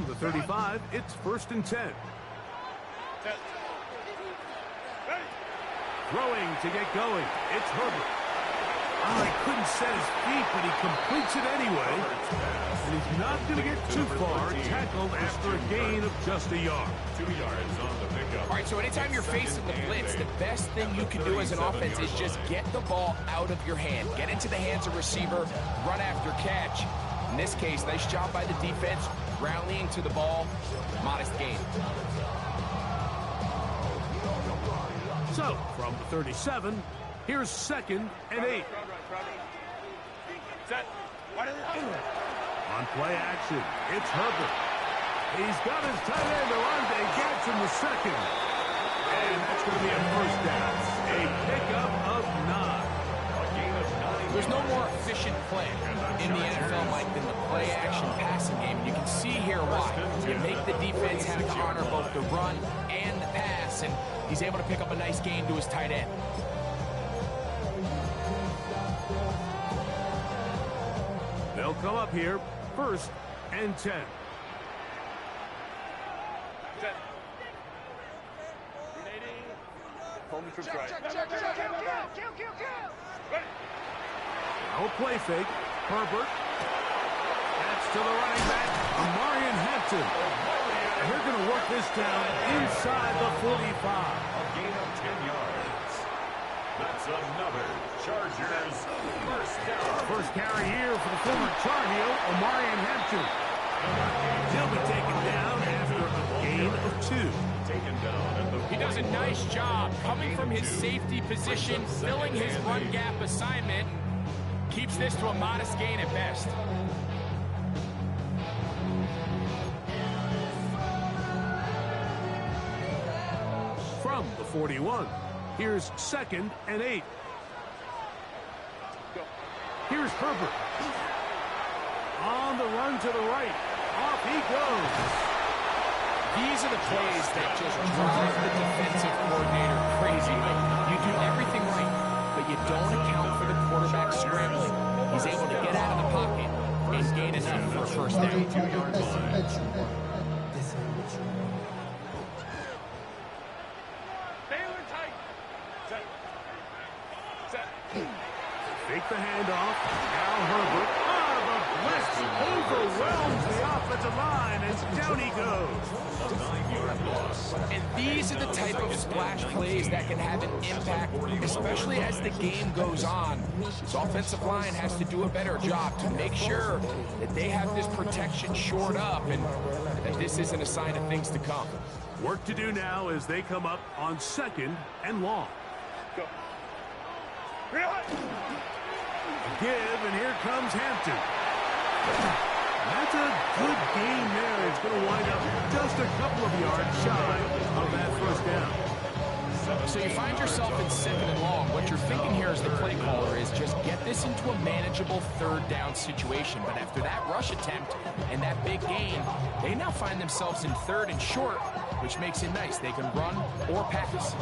the 35, it's 1st and 10. Throwing to get going. It's Herbert. Oh, he couldn't set his feet, but he completes it anyway. And he's not going to get too far. Tackled after a gain of just a yard. 2 yards on the pickup. All right, so anytime you're facing the blitz, the best thing you can do as an offense is just get the ball out of your hand. Get into the hands of receiver, run after catch. In this case, nice job by the defense, rallying to the ball, modest gain. So, from the 37, here's 2nd and 8. Set. On play action, it's Herbert. He's got his tight end, Arande, gets in the 2nd. And that's going to be a 1st down. A pickup of 9. There's no more efficient play in the NFL, Mike, than the play-action passing game. You can see here why. You make the defense have to honor both the run and the pass, and he's able to pick up a nice gain to his tight end. They'll come up here, 1st and 10. Set. Home trips right. Ready. No play fake. Herbert. That's to the running back, Amarian Hampton. And they're going to work this down inside the 45. A gain of 10 yards. That's another Chargers 1st down. First carry here for the former Char heel, Amarian Hampton. He'll be taken down after a gain of 2. Taken down at the He does a nice job coming from his safety position, filling his run gap assignment, keeps this to a modest gain at best. From the 41, here's 2nd and 8. Here's Herbert. On the run to the right. Off he goes. These are the plays that just drive the defensive coordinator crazy. You do everything right, but you don't account for the quarterback scrambling. He's able to get out of the pocket and gain enough for a 1st down. 2-yard line. Baylor tight. Set. Set. Fake the handoff. Now Herbert. The blitz overwhelms the offensive line as down he goes. A 9-yard loss. And these are the type of splash plays that can have an impact, especially as the game goes on. This offensive line has to do a better job to make sure that they have this protection shored up and that this isn't a sign of things to come. Work to do now as they come up on 2nd and long. Go. Give, and here comes Hampton. That's a good gain there. It's going to wind up just a couple of yards shy of that 1st down. So you find yourself in 2nd and long. What you're thinking here as the play caller is just get this into a manageable 3rd down situation. But after that rush attempt and that big gain, they now find themselves in 3rd and short, which makes it nice. They can run or pass.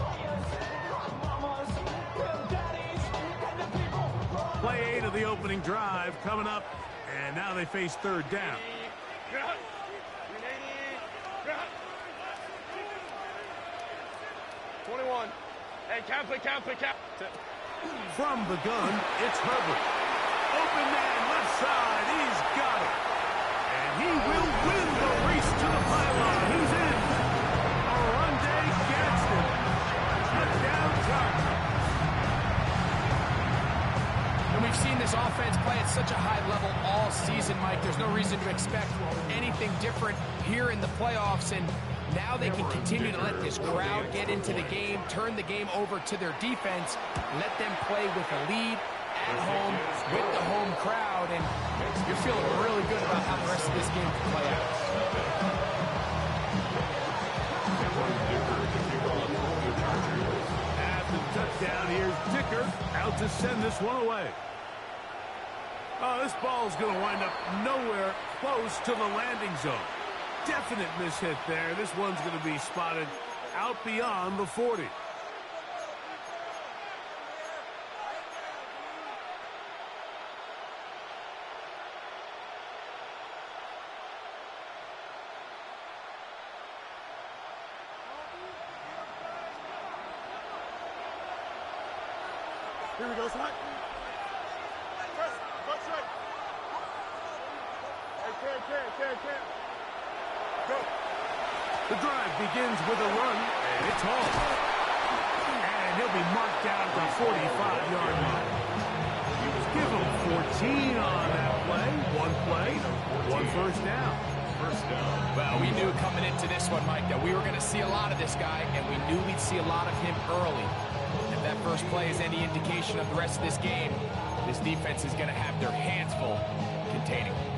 Play 8 of the opening drive coming up, and now they face 3rd down. 21. Hey, count. From the gun, it's Herbert. Open man, left side, he's got it. And he will win the race to the pylon. He's in. Arande gets it. Touchdown, Chargers. And we've seen this offense play at such a high level all season, Mike. There's no reason to expect anything different here in the playoffs. And now they can continue to let this crowd get into the game, turn the game over to their defense, let them play with a lead at home with the home crowd. And you're feeling really good about how the rest of this game can play out. After the touchdown, here's Dicker out to send this one away. Oh, this ball's going to wind up nowhere close to the landing zone. Definite mishit there. This one's going to be spotted out beyond the 40. Here we go, son. Press right. Hey, can. Go. The drive begins with a run, and it's home. And he'll be marked down at the 45-yard line. Give him 14 on that play. One first down. Well, we knew coming into this one, Mike, that we were going to see a lot of this guy, and we knew we'd see a lot of him early. If that first play is any indication of the rest of this game, this defense is going to have their hands full containing him.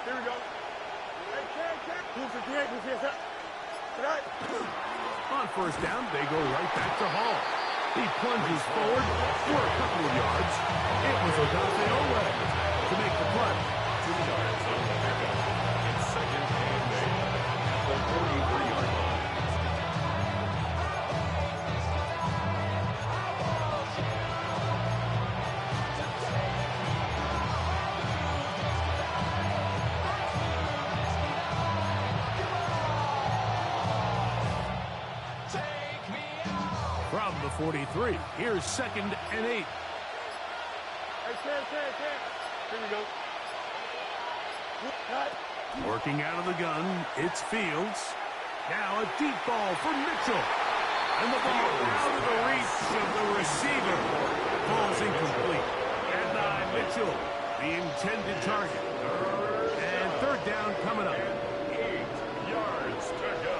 Here we go. Hey, can. Who's here, sir? Right. On first down, they go right back to Hall. He plunges forward for a couple of yards. It was Odafe to make the play. 2 yards on the pickup. It's second and 8 at the 43-yard line. From the 43, here's second and 8. Hey, can. Here we go. Right. Working out of the gun, it's Fields. Now a deep ball for Mitchell. And the ball out of the reach of the receiver. Ball's incomplete. And Mitchell, the intended target. And third down coming up. 8 yards to go.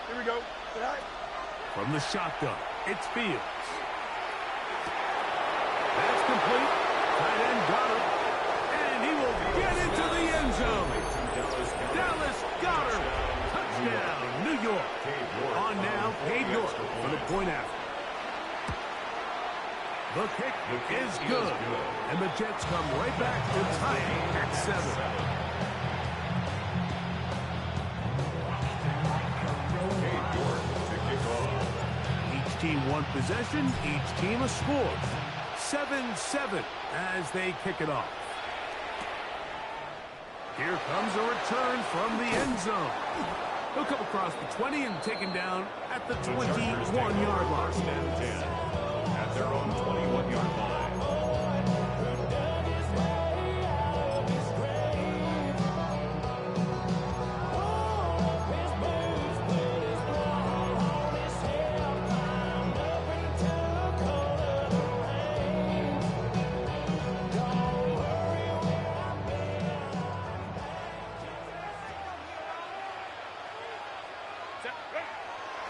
Here we go. Right. From the shotgun, it's Fields. That's complete. Tight end got it. And he will get into the end zone. Dallas Goedert. Touchdown, New York. On now, Cade York for the point after. The kick is good. And the Jets come right back to tie it at 7. Team one possession, each team a score. 7-7 as they kick it off. Here comes a return from the end zone. He'll come across the 20 and taken down at the 21-yard line. First and 10 at their own 21-yard line.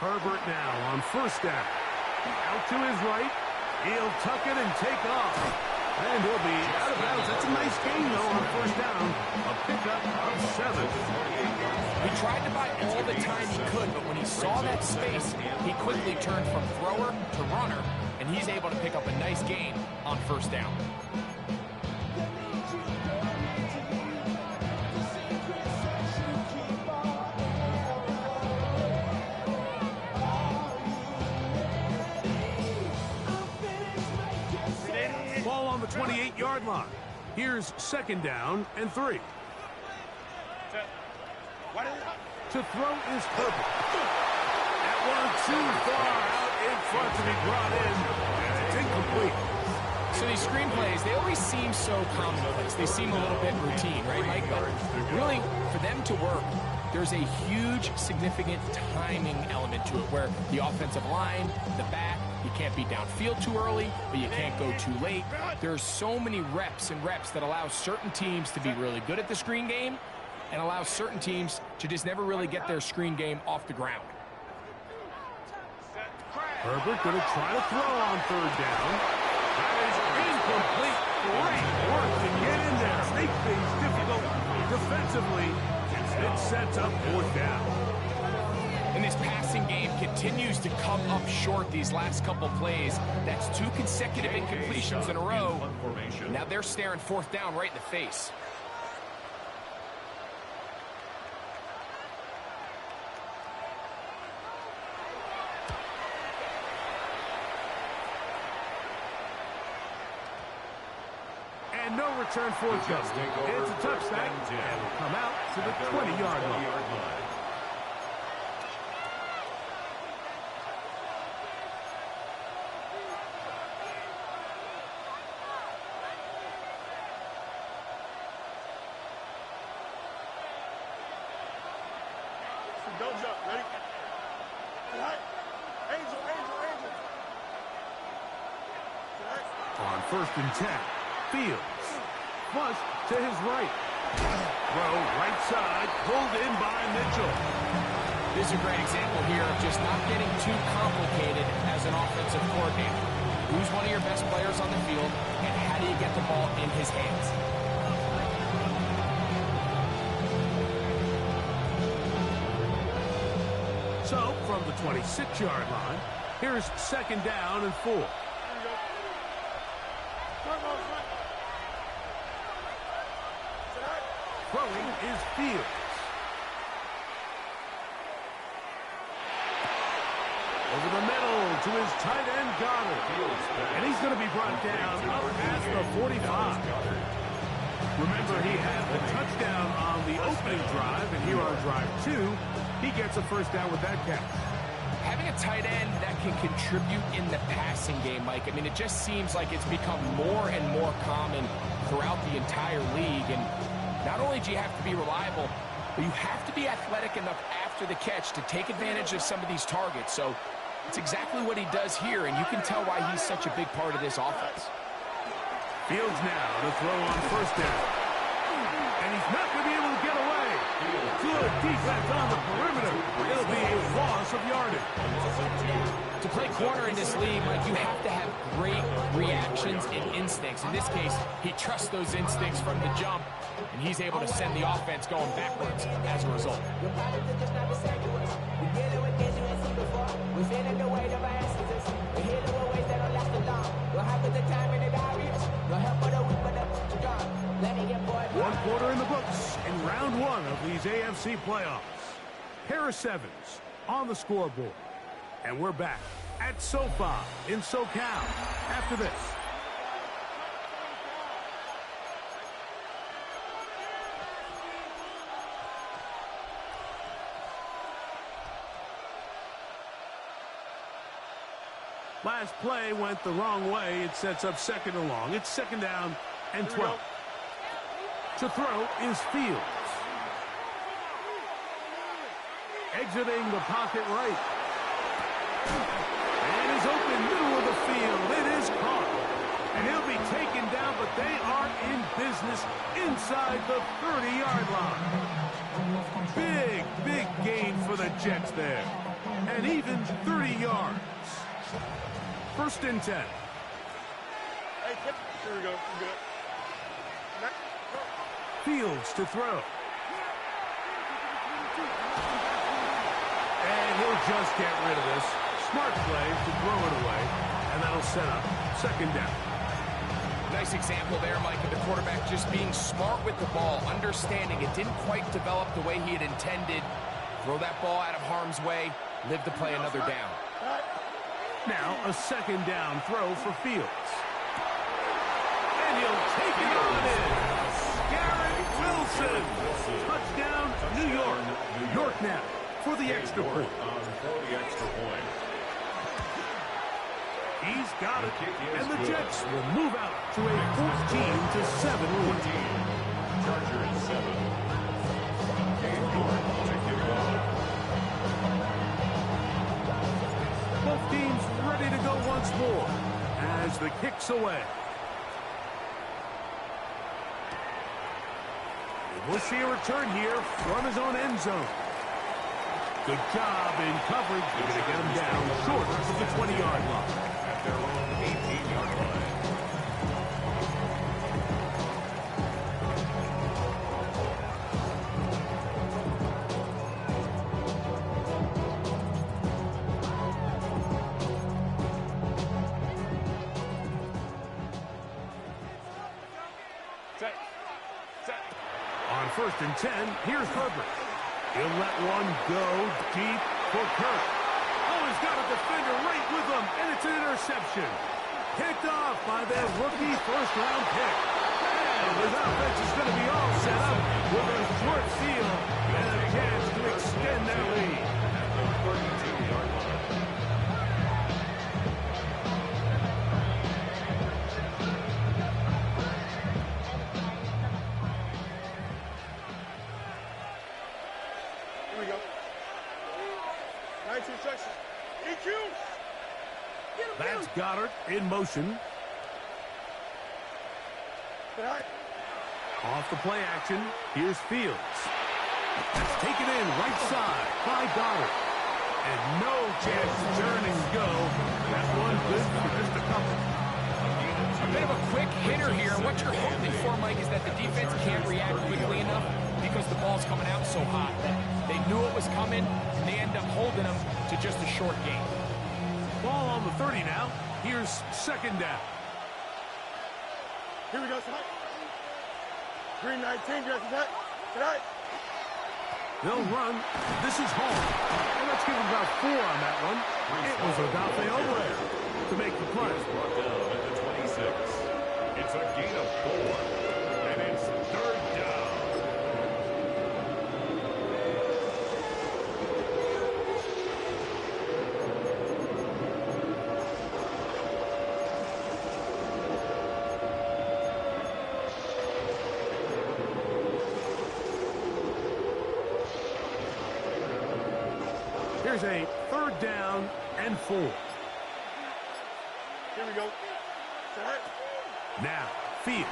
Herbert now on first down. Out to his right. He'll tuck it and take off. And he'll be out of bounds. That's a nice gain, though, on first down. A pickup of 7. He tried to buy all the time he could, but when he saw that space, he quickly turned from thrower to runner, and he's able to pick up a nice gain on first down. Ball on the 28-yard line. Here's second down and 3. To throw is Herbert. That one too far out in front to be brought in. And it's incomplete. So these screenplays, they always seem so commonplace. They seem a little bit routine, right, Mike? But really, for them to work, there's a huge, significant timing element to it where the offensive line, the back, you can't be downfield too early, but you can't go too late. There's so many reps and reps that allow certain teams to be really good at the screen game and allow certain teams to just never really get their screen game off the ground. Herbert going to try to throw on third down. That is incomplete. Great work to get in there. Make things difficult defensively. It sets up fourth down. And this passing game continues to come up short these last couple plays. That's 2 consecutive incompletions in a row. Now they're staring fourth down right in the face. And no return forthcoming. It's a touchback, and will come out to the 20-yard line. Don't jump. Ready? Right. Angel, angel, angel. Right. On 1st and 10, Fields. Flush to his right. Throw right side, pulled in by Mitchell. This is a great example here of just not getting too complicated as an offensive coordinator. Who's one of your best players on the field, and how do you get the ball in his hands? So, from the 26-yard line, here's 2nd down and 4. Here we go. Front, front. Right. Throwing is Fields. Over the middle to his tight end, Goddard. And he's going to be brought down up past the 45. Remember, he had the touchdown on the opening drive, and here on drive 2, he gets a 1st down with that catch. Having a tight end that can contribute in the passing game, Mike, I mean, it just seems like it's become more and more common throughout the entire league. And not only do you have to be reliable, but you have to be athletic enough after the catch to take advantage of some of these targets. So it's exactly what he does here, and you can tell why he's such a big part of this offense. Fields now to throw on 1st down. And he's not going to be able to get away. Good defense on the perimeter. It'll be a loss of yardage. To play corner in this league, Mike, you have to have great reactions and instincts. In this case, he trusts those instincts from the jump, and he's able to send the offense going backwards as a result. One quarter in the books in round 1 of these AFC playoffs. Pair of 7s on the scoreboard. And we're back at SoFi in SoCal after this. Last play went the wrong way. It sets up 2nd and long. It's 2nd down and 12. To throw is Fields. Exiting the pocket right. And is open middle of the field. It is caught. And he'll be taken down, but they are in business inside the 30-yard line. Big, big gain for the Jets there. And even 30 yards. 1st and 10. Hey, here we go. We're good. Fields to throw. And he'll just get rid of this. Smart play to throw it away. And that'll set up 2nd down. Nice example there, Mike, of the quarterback just being smart with the ball, understanding it didn't quite develop the way he had intended. Throw that ball out of harm's way, live to play another down. Now a 2nd down throw for Fields. And he'll take it on in. Garrett Wilson. Touchdown, New York. York now for the extra point. He's got it. And the Jets will move out to a 14-7 lead. Chargers 7. York to kick it off. Both teams ready to go once more as the kick's away. We'll see a return here from his own end zone. Good job in coverage. They're going to get him down short of the 20-yard line. At their own 18-yard line. On 1st and 10, here's Herbert. He'll let one go deep for Kirk. Oh, he's got a defender right with him, and it's an interception. Picked off by their rookie 1st-round pick. And His offense is going to be all set up with a short field and a chance to extend their lead. At the 32-yard line. Here we go. 19 seconds. EQ. That's Goddard in motion. Right. Off the play action, here's Fields. That's taken in right side by Goddard. And no chance to turn and go. That one good for just a couple. A bit of a quick hitter here. What you're hoping for, Mike, is that the defense can't react quickly enough because the ball's coming out so hot. They knew it was coming, and they end up holding them to just a short game. Ball on the 30 now. Here's second down. Here we go, tonight. Green 19, dress tonight. Tonight. They'll run. This is home. And let's give them about 4 on that one. It was Odafe Oweh to make the play. Brought down at the 26. It's a gain of 4. And it's third down. Here's a third down and 4. Here we go. Tonight. Now, Fields.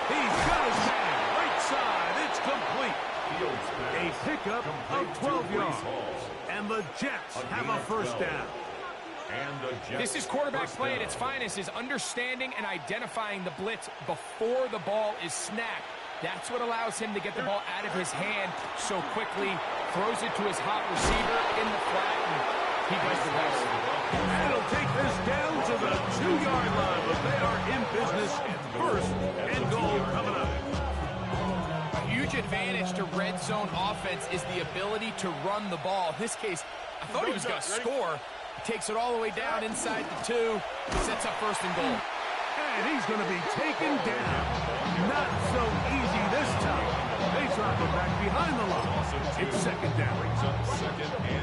He's got his man right side. It's complete. Fields A pass. pickup of 12 yards. And the Jets have a first down. And the Jets This is quarterback first play down. at its finest, is understanding and identifying the blitz before the ball is snapped. That's what allows him to get the ball out of his hand so quickly, throws it to his hot receiver in the flat, and he does the rest. And it'll take this down to the 2-yard line, but they are in business at first and goal coming up. A huge advantage to red zone offense is the ability to run the ball. In this case, I thought he was going to score. He takes it all the way down inside the 2, sets up first and goal. And he's going to be taken down. Not so easy this time. They drop him back behind the line. It's second down.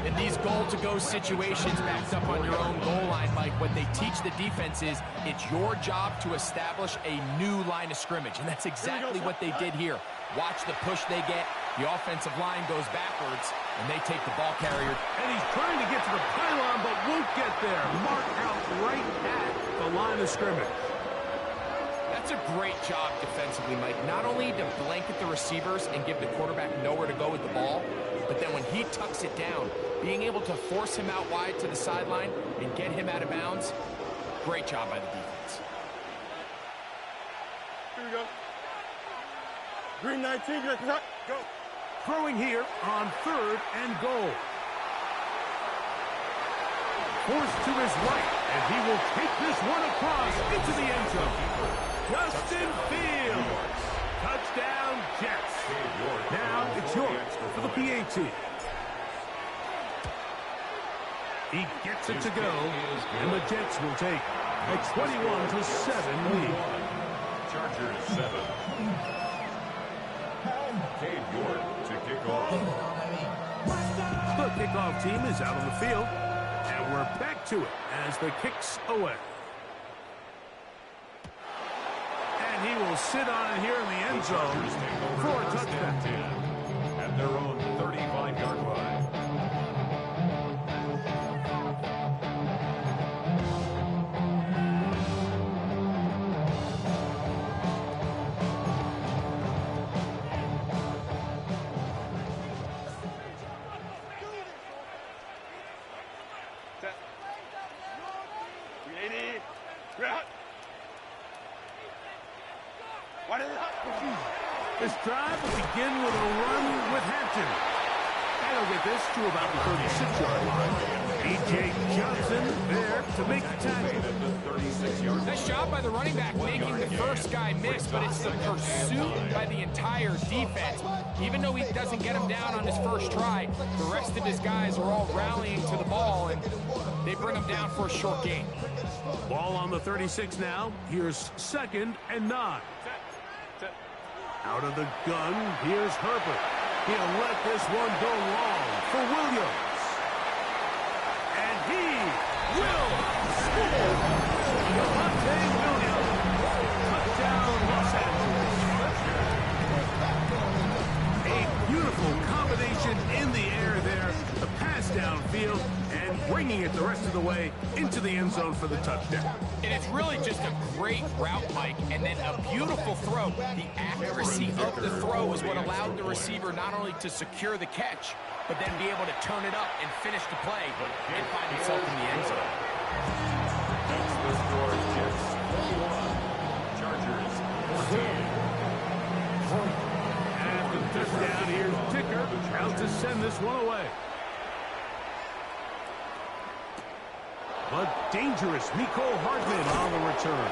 In these goal-to-go situations backed up on your own goal line, Mike, what they teach the defense is it's your job to establish a new line of scrimmage, and that's exactly what they did here. Watch the push they get. The offensive line goes backwards, and they take the ball carrier. And he's trying to get to the pylon, but won't get there. Mark out right at the line of scrimmage. That's a great job defensively, Mike. Not only to blanket the receivers and give the quarterback nowhere to go with the ball, but then when he tucks it down, being able to force him out wide to the sideline and get him out of bounds, great job by the defense. Here we go. Green 19, dress tonight. Go. Throwing here on third and goal. Forced to his right, and he will take this one across into the end zone. Justin Fields. Touchdown, Jets. Now it's York for the PAT. He gets it to go, and the Jets will take a 21-7 lead. Chargers 7. Cade York to kick off. The kickoff team is out on the field, and we're back to it as the kick's away. And he will sit on it here in the end zone for a touchdown. At their own 35-yard line. This drive will begin with a run with Hampton. And he'll get this to about the 36-yard line. E.J. Johnson there to make the tackle. Nice job by the running back making the first guy miss, but it's the pursuit by the entire defense. Even though he doesn't get him down on his first try, the rest of his guys are all rallying to the ball, and they bring him down for a short gain. Ball on the 36 now. Here's 2nd and 9. Out of the gun, here's Herbert. He'll let this one go long for Williams. And he will score. Devontae Williams. Touchdown, Los Angeles. A beautiful combination in the air there. The pass downfield and bringing it the rest of the way into the end zone for the touchdown. And it's really just a great route, Mike, and then a beautiful throw. The accuracy of the throw is what allowed the receiver not only to secure the catch, but then be able to turn it up and finish the play and find himself in the end zone. That's the score. Jets 21. Chargers 14. After the touchdown, here's Ticker out to send this one away. But dangerous Mecole Hardman on the return.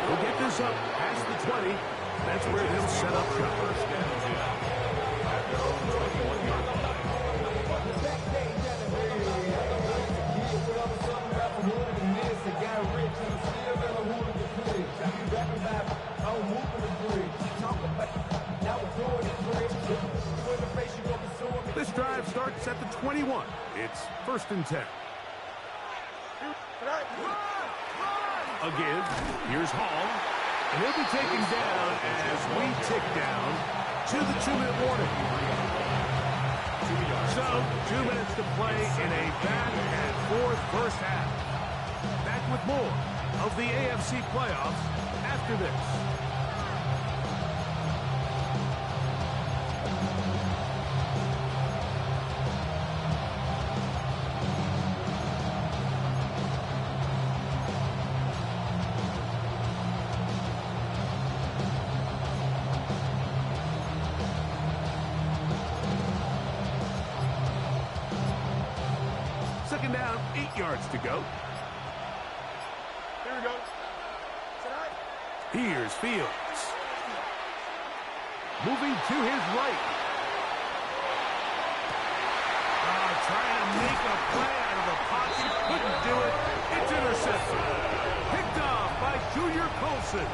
He'll get this up past the 20. That's where he'll set up shop. This drive starts at the 21. It's 1st and 10. Again, here's Hall. And he'll be taken down as we tick down to the 2-minute warning. So, 2 minutes to play in a back-and-forth first half. Back with more of the AFC playoffs after this. Second down, 8 yards to go. Here we go. Here's Fields. Moving to his right. Trying to make a play out of the pocket. Couldn't do it. It's intercepted. Picked off by Junior Colson.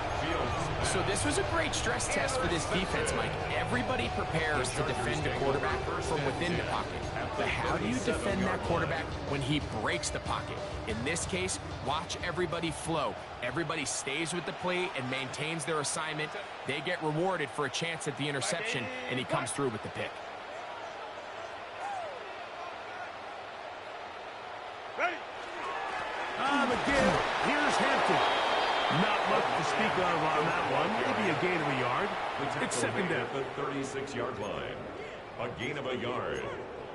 So this was a great stress test for this defense, Mike. Everybody prepares to defend a quarterback from within the pocket. But how do you defend that quarterback when he breaks the pocket? In this case, watch everybody flow. Everybody stays with the play and maintains their assignment. They get rewarded for a chance at the interception, and he comes through with the pick. The give. Here's Hampton. Not much to speak of on that one. Maybe a gain of a yard. It's 2nd down. At the 36-yard line. A gain of a yard.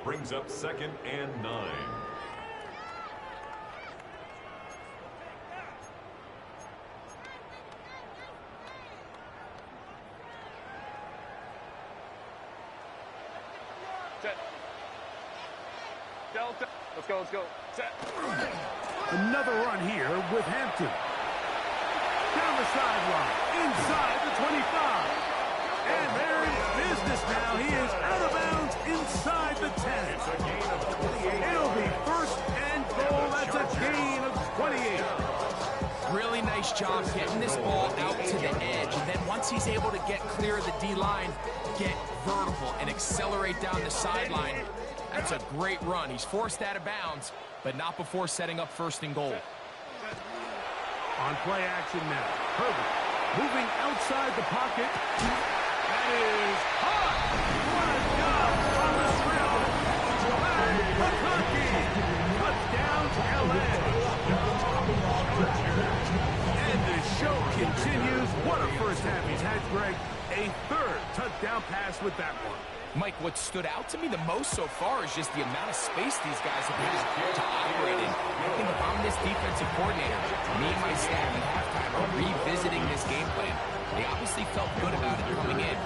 Brings up 2nd and 9. Set. Delta. Let's go, let's go. Set. Another run here with Hampton. Down the sideline, inside the 25. And they're in business now. He is out of bounds inside the 10. It's a gain of 28. It'll be 1st and goal. That's a gain of 28. Really nice job getting this ball out to the edge. And then once he's able to get clear of the D-line, get vertical and accelerate down the sideline. That's a great run. He's forced out of bounds, but not before setting up 1st and goal. On play action now. Herbert moving outside the pocket. That is hot. What a job on the scramble. McConkey. Touchdown to LA. And the show continues. What a first half he's had, Greg. A 3rd touchdown pass with that one. Mike, what stood out to me the most so far is just the amount of space these guys have had to operate in. I think if I'm this defensive coordinator, me and my staff at halftime are revisiting this game plan. They obviously felt good about it coming in,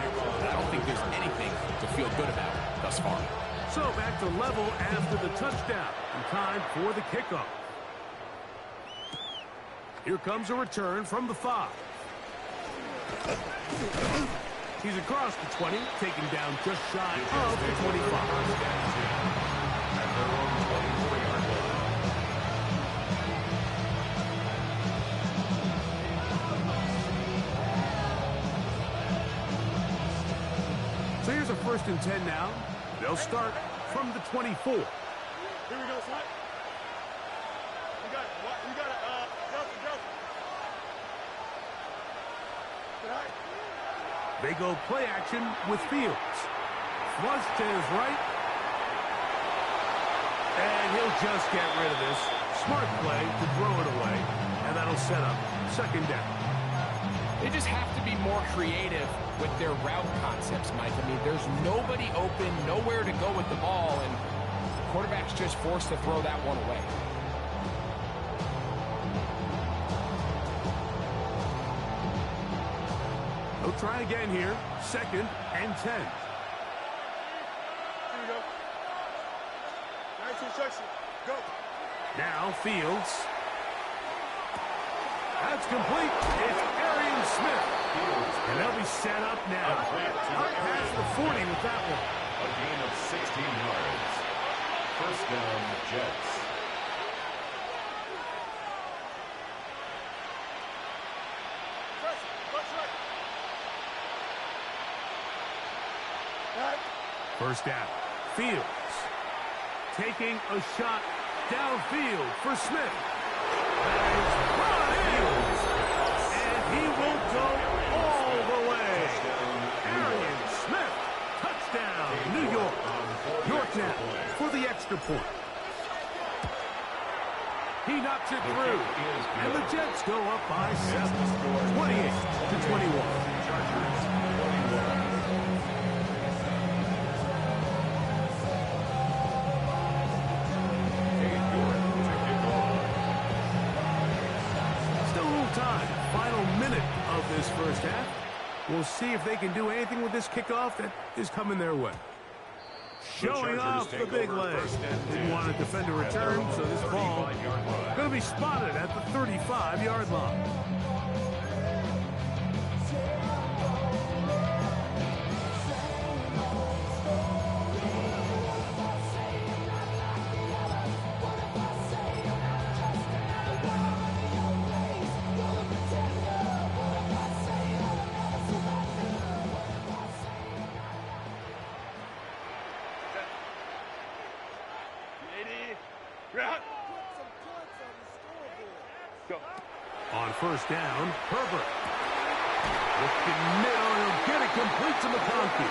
but I don't think there's anything to feel good about thus far. So back to level after the touchdown. And time for the kickoff. Here comes a return from the 5. He's across the 20, taken down just shy of the 25. So here's a 1st and 10 now. They'll start from the 24. Here we go, son. We got it. We got it. Justin. Tonight. They go play action with Fields. Flush to his right. And he'll just get rid of this. Smart play to throw it away. And that'll set up 2nd down. They just have to be more creative with their route concepts, Mike. I mean, there's nobody open, nowhere to go with the ball, and the quarterback's just forced to throw that one away. They'll try again here. 2nd and 10. Here we go. 19 section. Go. Now Fields. That's complete. It's Arian Smith. And they'll be set up now. Up past the 40 with that one. A gain of 16 yards. 1st down, Jets. First down. Fields taking a shot downfield for Smith. That is brought in. And he will go all the way. Arian Smith. Touchdown, New York. York now for the extra point. He knocks it through. And the Jets go up by 7. 28-21. This 1st half. We'll see if they can do anything with this kickoff that is coming their way. Showing off the big leg. Didn't want to defend a return, so this ball going to be spotted at the 35-yard line. On 1st down, Herbert. Looking middle, he'll get it complete to McConkey.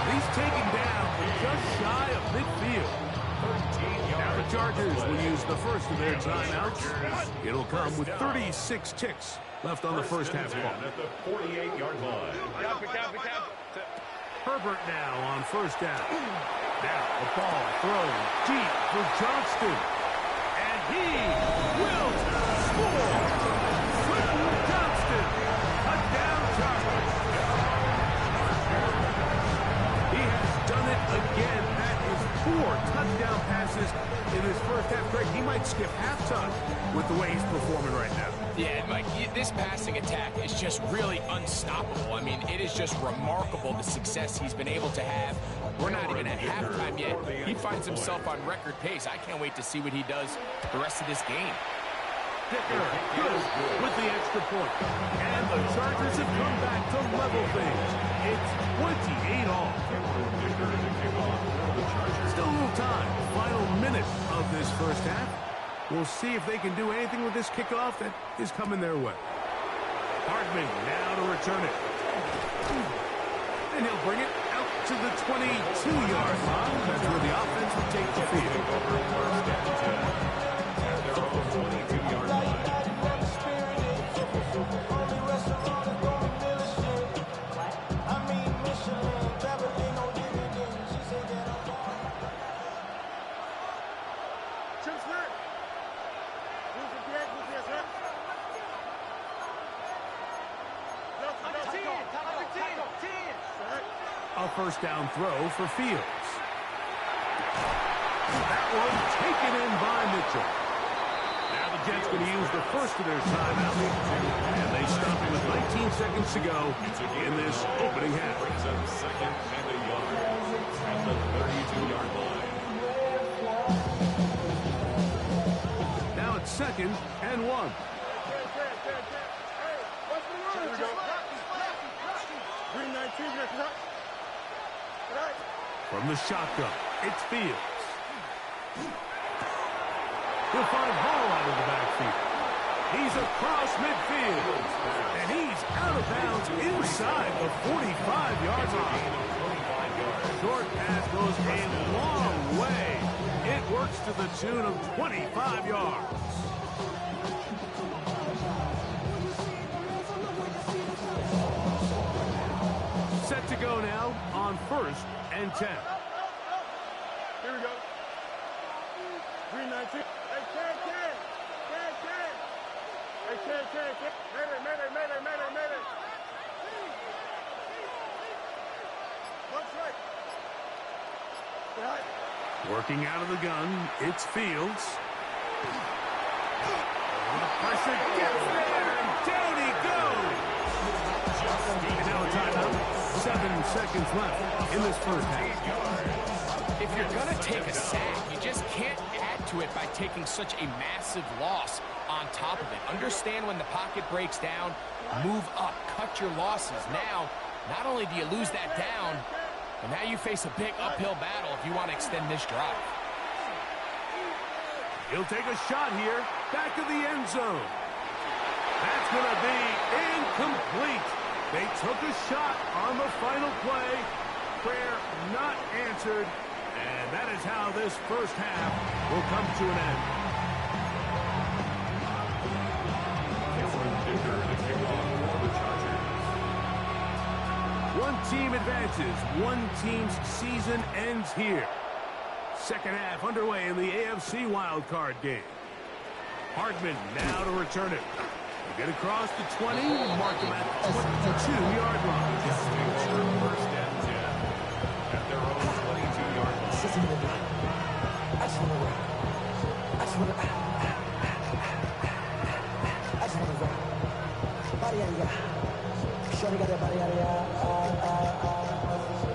He's taken down just shy of midfield. Now the Chargers will use the 1st of their timeouts. It'll come with 36 ticks left on the 1st half clock. At the 48-yard line. Herbert now on 1st down. Now the ball thrown deep for Johnston. And he will score. Johnston, touchdown Chargers. He has done it again. That is 4 touchdown passes in his 1st half. Greg, he might skip halftime with the way he's performing right now. Yeah, Mike, this passing attack is just really unstoppable. I mean, it is just remarkable the success he's been able to have. We're not even at halftime yet. He finds himself on record pace. I can't wait to see what he does the rest of this game. Dicker, good with the extra point. And the Chargers have come back to level things. It's 28 all. Still a little time. Final minute of this 1st half. We'll see if they can do anything with this kickoff that is coming their way. Hardman now to return it. And he'll bring it out to the 22-yard line. That's where the offense will take the field. At their own 22-yard line. A 1st down throw for Fields. That one taken in by Mitchell. Now the Jets going to use the 1st of their timeout. And they stop it with 19 seconds to go in this opening half. 2nd and a yard at the 32-yard line. Now it's 2nd and 1. Green 19, From the shotgun, it's Fields. He'll find Hall out of the backfield. He's across midfield. And he's out of bounds inside the 45-yard line. Short pass goes a long way. It works to the tune of 25 yards. Set to go now on 1st and 10. Here we go. 319. Hey, 10. Mayday. Looks right. Right. Working out of the gun, it's Fields. Pressure gets there, and down he goes. And now a timeout. 7 seconds left in this first half. If you're going to take a sack, you just can't add to it by taking such a massive loss on top of it. Understand when the pocket breaks down, move up, cut your losses. Now, not only do you lose that down, but now you face a big uphill battle if you want to extend this drive. He'll take a shot here, back of the end zone. That's going to be incomplete. They took a shot on the final play. Prayer not answered. And that is how this first half will come to an end. One team advances. One team's season ends here. Second half underway in the AFC Wildcard game. Hardman now to return it. They get across the 20, mark him at the 22-yard line. First and 10 at their own 22-yard line. Shorty got that body out of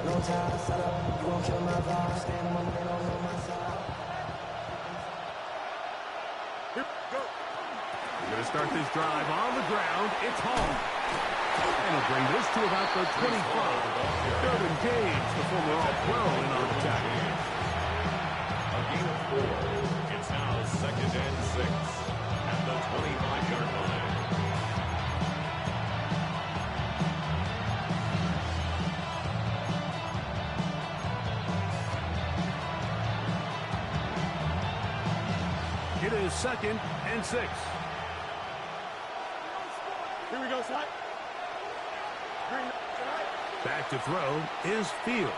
no time, set up, you won't kill my vibe. Stand one man on my side. Here we go. We're going to start this drive on the ground. It's Hall. And he'll bring this to about the 25. Third and Gage, the former All-Pro, in on attack. A gain of 4. It's now 2nd and 6 at the 25-yard line. It is 2nd and 6. Here we go, slide. Back to throw is Fields.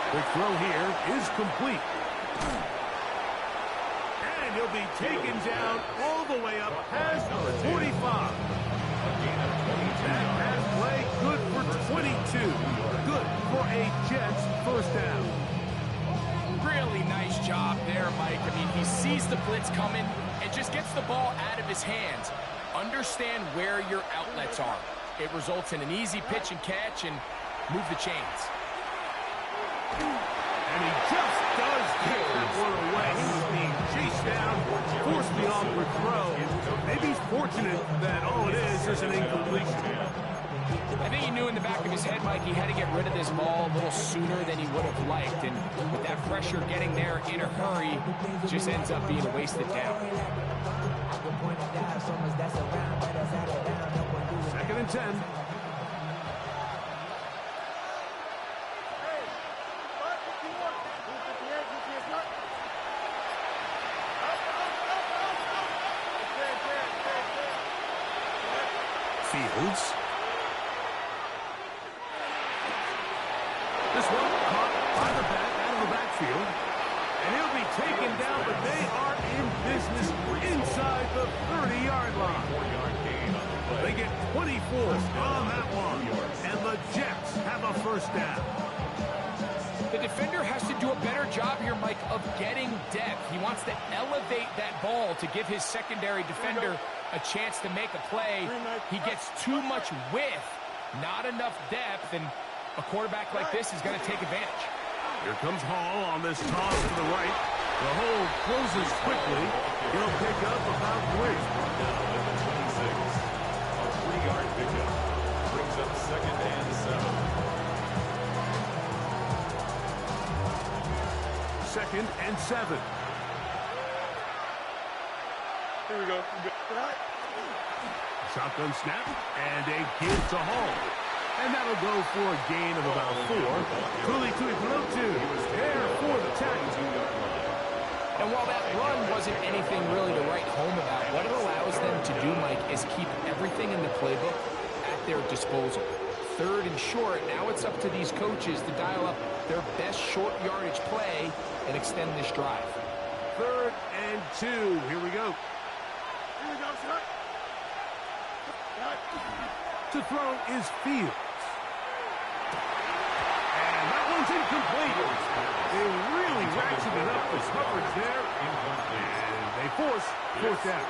Quick throw here is complete. And he'll be taken down all the way up past the 45. That pass play good for 22. Good for a Jets first down. Really nice job there, Mike. I mean, he sees the blitz coming and just gets the ball out of his hands. Understand where your outlets are. It results in an easy pitch and catch and move the chains. And he just does kick that one away. He was being chased down, forced the awkward throw. Maybe he's fortunate that all it is an incompletion. I think he knew in the back of his head, Mike, he had to get rid of this ball a little sooner than he would have liked. And with that pressure getting there in a hurry, it just ends up being a wasted down. 2nd and 10. Fields. This one caught by the back out of the backfield. And he'll be taken down, but they are in business inside the 30-yard line. They get 24 on that one. And the Jets have a first down. The defender has to do a better job here, Mike, of getting depth. He wants to elevate that ball to give his secondary defender a chance to make a play. He gets too much width, not enough depth, and a quarterback like this is going to take advantage. Here comes Hall on this toss to the right. The hole closes quickly. He'll pick up about 3. Down at the 26. A 3-yard pickup brings up 2nd and 7. 2nd and 7. Here we go. Shotgun snap and a give to Hall. And that'll go for a gain of about 4. Cooley to Igbinotu. There for the tackle. And while that run wasn't anything really to write home about, what it allows them to do, Mike, is keep everything in the playbook at their disposal. 3rd and short, now it's up to these coaches to dial up their best short yardage play and extend this drive. 3rd and 2. Here we go. Here we go, son. To throw is Fields. And that one's incomplete. They really ratcheted up the coverage there. And they force 4th down.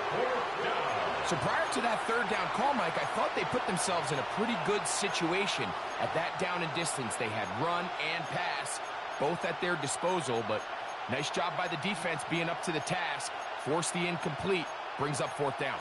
So prior to that 3rd down call, Mike, I thought they put themselves in a pretty good situation at that down and distance. They had run and pass, both at their disposal, but nice job by the defense being up to the task. Force the incomplete, brings up 4th down.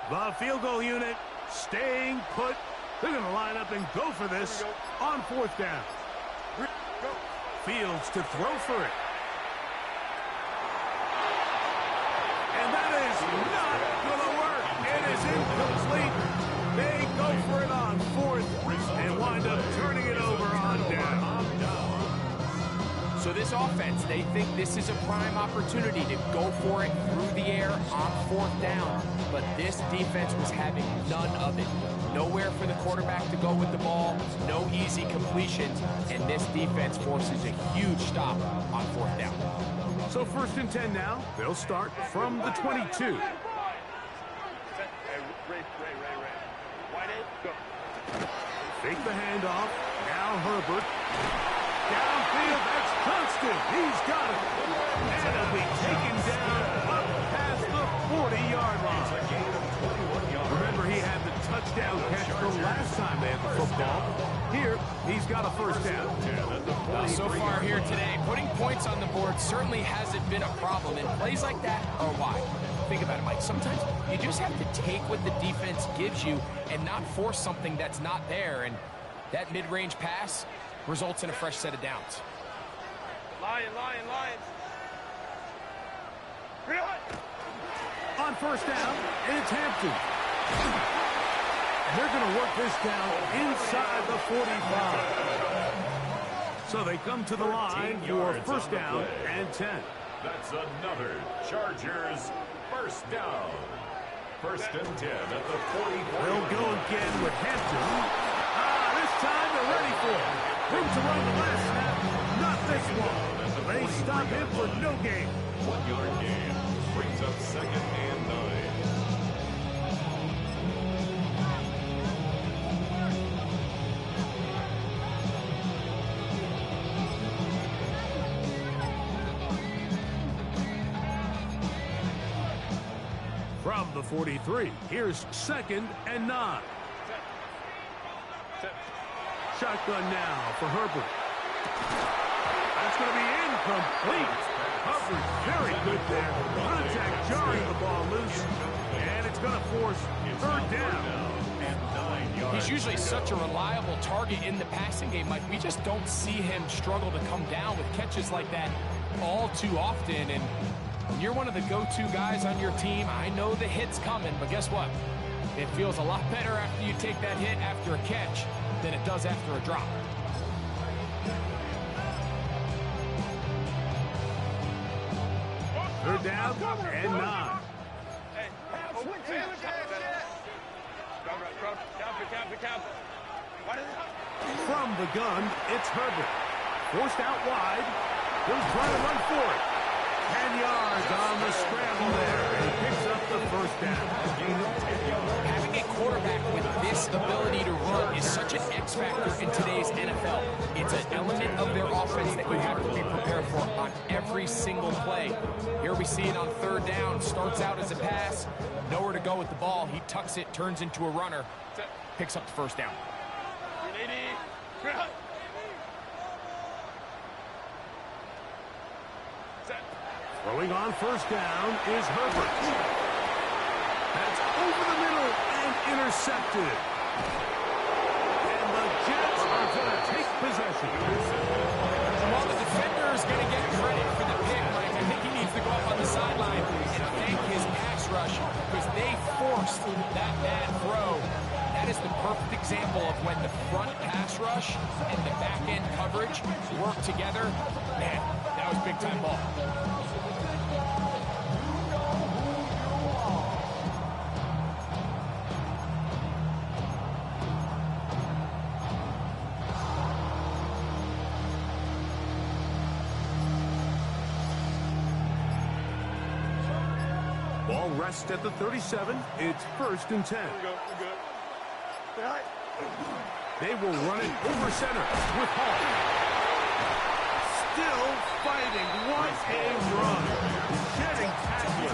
The field goal unit staying put. They're going to line up and go for this on 4th down. Fields to throw for it. And that is not going to work. It is incomplete. They go for it on 4th and wind up turning it over on down. So this offense, they think this is a prime opportunity to go for it through the air on 4th down. But this defense was having none of it. Nowhere for the quarterback to go with the ball, no easy completions, and this defense forces a huge stop on 4th down. So 1st and 10 now. They'll start from the 22. Fake the handoff. Now Herbert. Downfield, that's Constant. He's got it. And it'll be taken down up past the 40-yard line. Remember, he had the touchdown catch from last time they had the football. Here, he's got a 1st down. So far here today, putting points on the board certainly hasn't been a problem, and plays like that are why. Think about it, Mike. Sometimes you just have to take what the defense gives you and not force something that's not there, and that mid-range pass results in a fresh set of downs. Lions. On 1st down, it's Hampton. And they're going to work this down inside the 45. So they come to the line for 1st down and 10. That's another Chargers 1st down. 1st and 10 at the 45. They'll go again with Hampton. This time they're ready for it. Room to run the last snap. Not this one. They stop him for no gain. 1-yard gain. Brings up 2nd and 9. From the 43, here's 2nd and 9. Shotgun now for Herbert. That's going to be incomplete. Coverage very good there. Contact jarring the ball loose. And it's going to force 3rd down. He's usually such a reliable target in the passing game, Mike. We just don't see him struggle to come down with catches like that all too often. And when you're one of the go-to guys on your team, I know the hit's coming, but guess what? It feels a lot better after you take that hit after a catch than it does after a drop. Third down and 9. From the gun, it's Herbert. Forced out wide. He'll try to run for it. 10 yards on the scramble there. And he picks up the 1st down. Having a quarterback with this ability to run is such an X factor in today's NFL. It's an element of their offense that you have to be prepared for on every single play. Here we see it on 3rd down. Starts out as a pass. Nowhere to go with the ball. He tucks it, turns into a runner. Picks up the 1st down. Throwing on first down is Herbert. That's over the middle and intercepted. And the Jets are going to take possession. While the defender is going to get credit for the pick, Mike, I think he needs to go up on the sideline and thank his pass rush because they forced that bad throw. That is the perfect example of when the front pass rush and the back end coverage work together. Man, that was big time ball. Ball rests at the 37. It's 1st and 10. They will run it over center with Hall. Still fighting. What a run. Shedding tackler.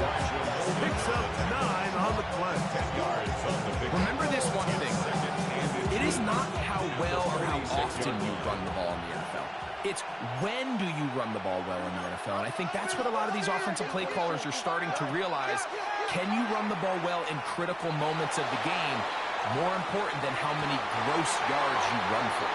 Picks up 9 on the play. Remember this one thing. It is not how well or how often you run the ball in the NFL. It's when do you run the ball well in the NFL. And I think that's what a lot of these offensive play callers are starting to realize. Can you run the ball well in critical moments of the game? More important than how many gross yards you run for.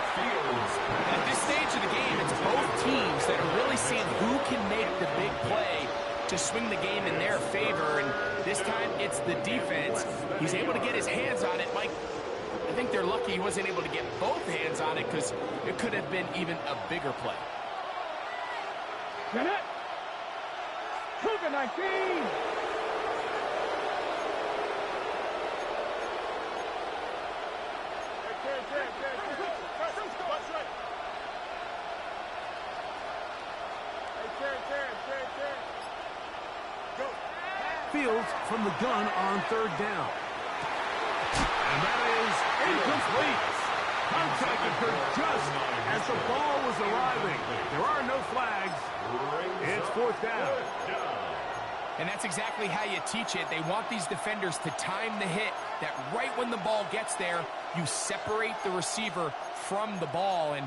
At this stage of the game, it's both teams that are really seeing who can make the big play to swing the game in their favor. And this time, it's the defense. He's able to get his hands on it. Mike, I think they're lucky he wasn't able to get both hands on it because it could have been even a bigger play. Get it! Cougar 19! Fields from the gun on 3rd down. And that is incomplete. Contact occurred just as the ball was arriving. There are no flags. It's 4th down. And that's exactly how you teach it. They want these defenders to time the hit, that right when the ball gets there, you separate the receiver from the ball. And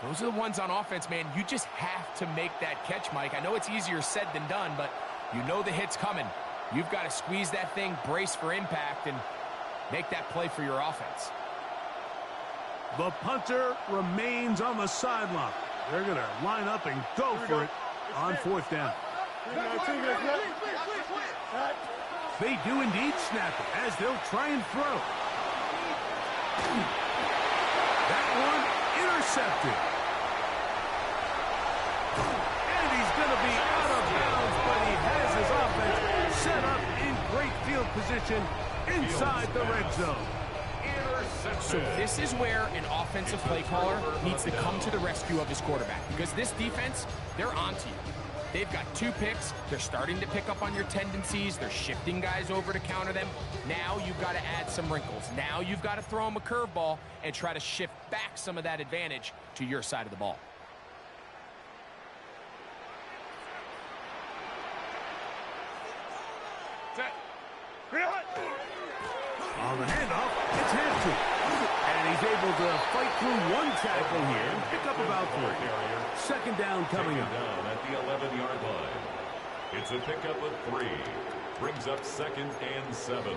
those are the ones on offense, man. You just have to make that catch, Mike. I know it's easier said than done, but you know the hit's coming. You've got to squeeze that thing, brace for impact, and make that play for your offense. The punter remains on the sideline. They're going to line up and go for it on 4th down. They do indeed snap it as they'll try and throw. That one intercepted. And he's going to be out of bounds, but he has his offense set up in great field position inside the red zone. So this is where an offensive play caller needs to come to the rescue of his quarterback, because this defense, they're onto you. They've got 2 picks. They're starting to pick up on your tendencies. They're shifting guys over to counter them. Now you've got to add some wrinkles. Now you've got to throw them a curveball and try to shift back some of that advantage to your side of the ball. On the handoff, it's Hampton. And he's able to fight through one tackle here and pick up about 3. 2nd down coming up. Down at the 11-yard line. It's a pickup of 3. Brings up 2nd and 7.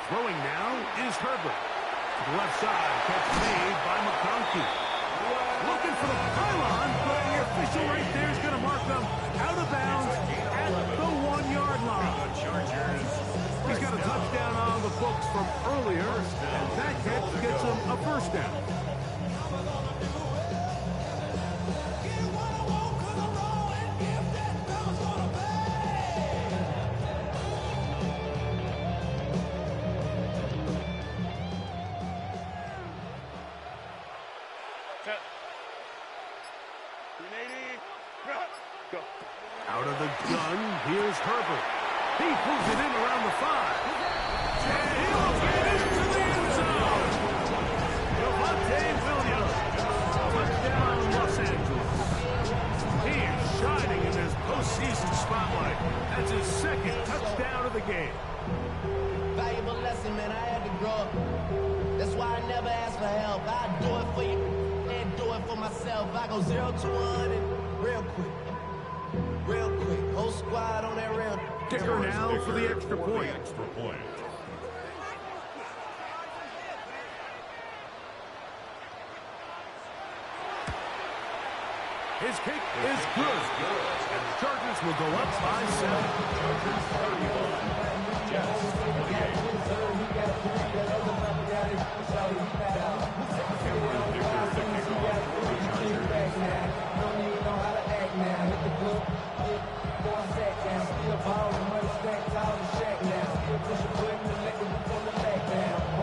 Throwing now is Herbert. To the left side, catch made by McConkey. Looking for the pylon, but the official right there is going to mark them out of bounds at the 1-yard line. He's got a touchdown on the books from earlier, and that catch gets him a 1st down. if I go 0 to 100 real quick. Real quick. Whole squad on that rail. Kicker now for the extra point. His kick is good. And the Chargers will go up by 7.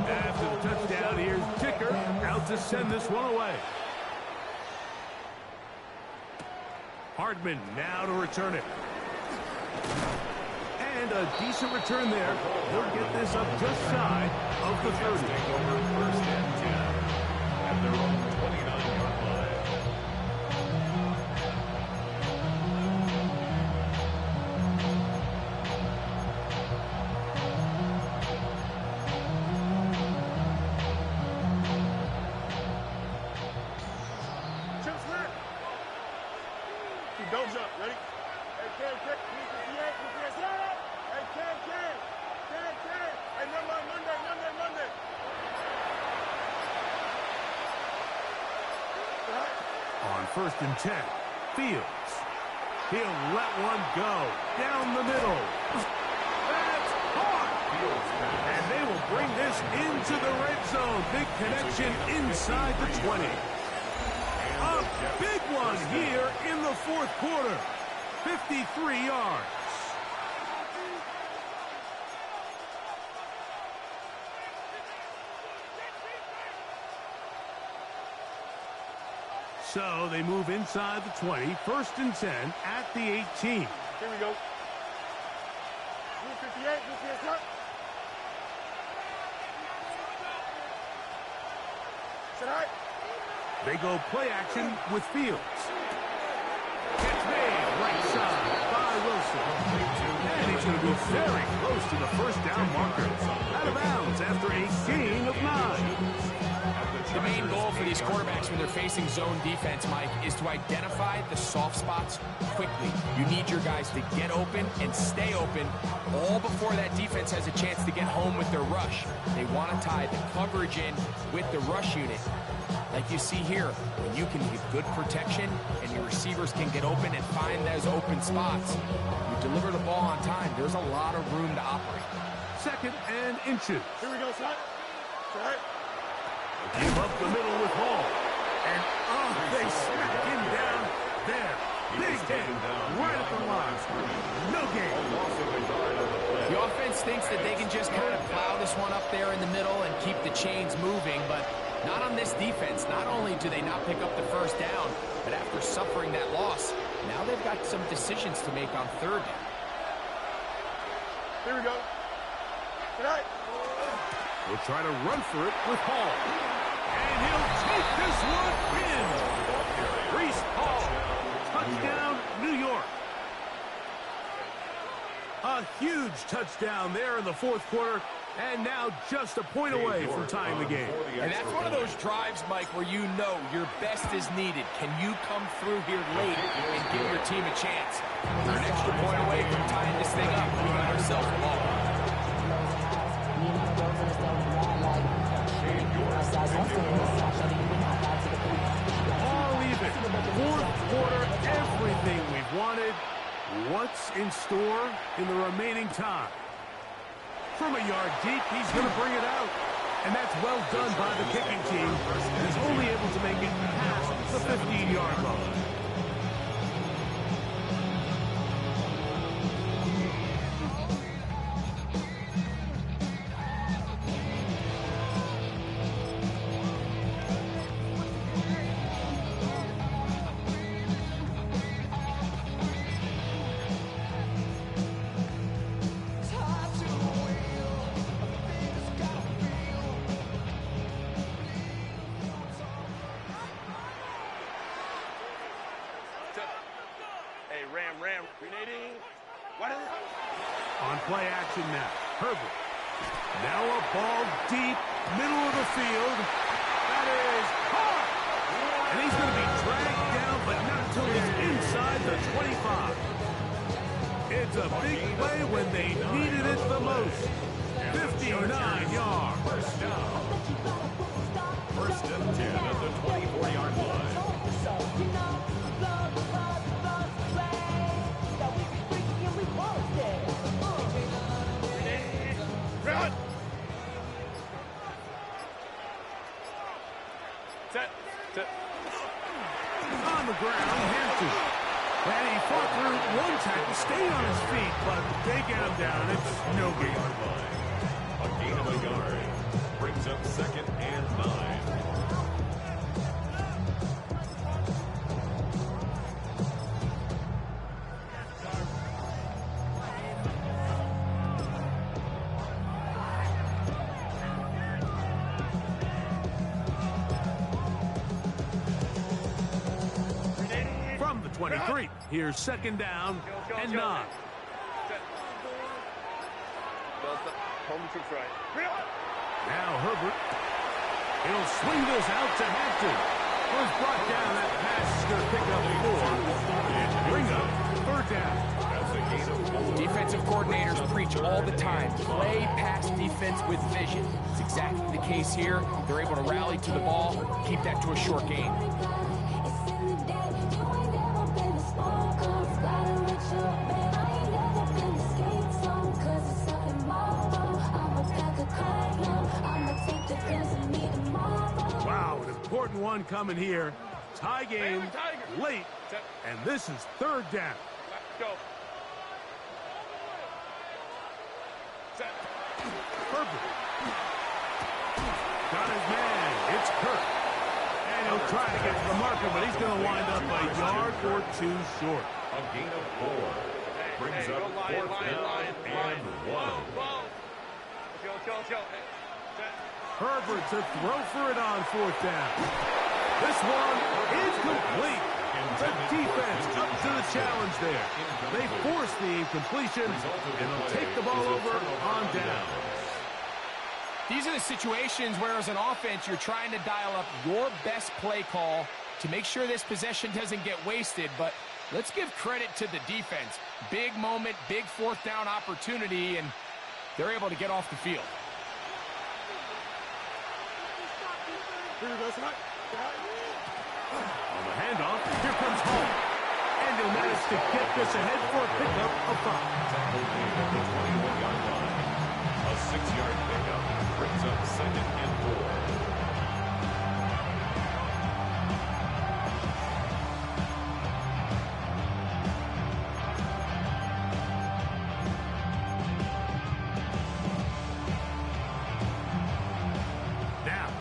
After the touchdown, here's Kicker out to send this one away. Hardman now to return it. And a decent return there. He'll get this up just shy of the 30. Take over first and 10 at their own 29-yard line. Chip Smith. Don't jump. Ready? Hey, Ken. Hey, Ken. Hey, Monday. On first and 10, Fields. He'll let one go down the middle. That's caught. And they will bring this into the red zone. Big connection inside the 20. A big one here in the fourth quarter. 53 yards. So they move inside the 20, first and 10 at the 18. Here we go. Blue 58, cut. Sit high. They go play action with Fields. Catch made right side by Wilson. And he's going to be very close to the first down marker. Out of bounds after a gain of 9. The main goal for these quarterbacks when they're facing zone defense, Mike, is to identify the soft spots quickly. You need your guys to get open and stay open all before that defense has a chance to get home with their rush. They want to tie the coverage in with the rush unit. Like you see here, when you can get good protection and your receivers can get open and find those open spots, you deliver the ball on time, there's a lot of room to operate. Second and inches. Here we go, son. Right. Give up the middle with Hall. And they smack him down there. Big hit right at the line. No gain. The offense thinks that they can just kind of plow this one up there in the middle and keep the chains moving, but not on this defense. Not only do they not pick up the first down, but after suffering that loss, now they've got some decisions to make on third down. Here we go. Tonight. We'll try to run for it with Hall. And he'll take this one in. Breece Hall. Touchdown, New York. A huge touchdown there in the fourth quarter. And now just a point away from tying the game. And that's one of those drives, Mike, where you know your best is needed. Can you come through here late and give your team a chance? We're an extra point away from tying this thing up. We got ourselves a ball. All even. Fourth quarter, everything we've wanted. What's in store in the remaining time? From a yard deep, he's going to bring it out. And that's well done by the kicking team. He's only able to make it past the 15-yard line. Ram. Grenading. What is it? On play action now. Herbert. Now a ball deep, middle of the field. That is caught. And he's going to be dragged the 25. It's a big play when they needed it the most. 59 yards. First down. First and 10 at the 24-yard line. Run! Set. On the ground, Hampton. And he fought through one tackle, stayed on his feet, but they get him down. It's no gain. A gain of a yard. Brings up second and 9. From the 23, here's second down and 9. Home troops right. Now Herbert. He'll swing this out to Hampton. Was brought down. That pass is going to pick up 4. Bring up third down. That's a gain of 4. Defensive coordinators preach all the time, play pass defense with vision. It's exactly the case here. They're able to rally to the ball, keep that to a short gain. Wow, an important one coming here. Tie game late, and this is third down. Go. Set. Herbert. Got his man. It's Kirk. And he'll try to get to the marker, but he's going to wind up a yard or 2 short. A gain of 4. Brings up fourth down and 1. Chill. Herbert to throw for it on fourth down. This one is complete. The defense up to the challenge there. They force the incompletion, and they'll take the ball over on down. These are the situations where, as an offense, you're trying to dial up your best play call to make sure this possession doesn't get wasted. But let's give credit to the defense. Big moment, big fourth down opportunity, and they're able to get off the field. On the handoff, here comes Hall. And he'll manage to get this ahead for a pickup of 5. The 21-yard line. A 6-yard pickup. Brings up second and 4.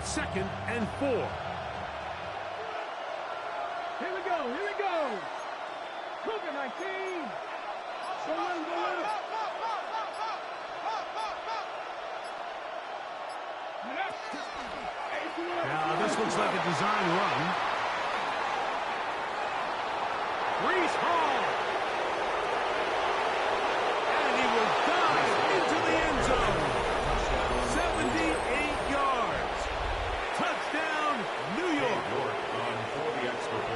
Second and 4. Here we go. Look at my team. Go with him. Now, this looks like a design run. Brees Hall. And he will dive into the end zone. 78 yards. Touchdown, New York.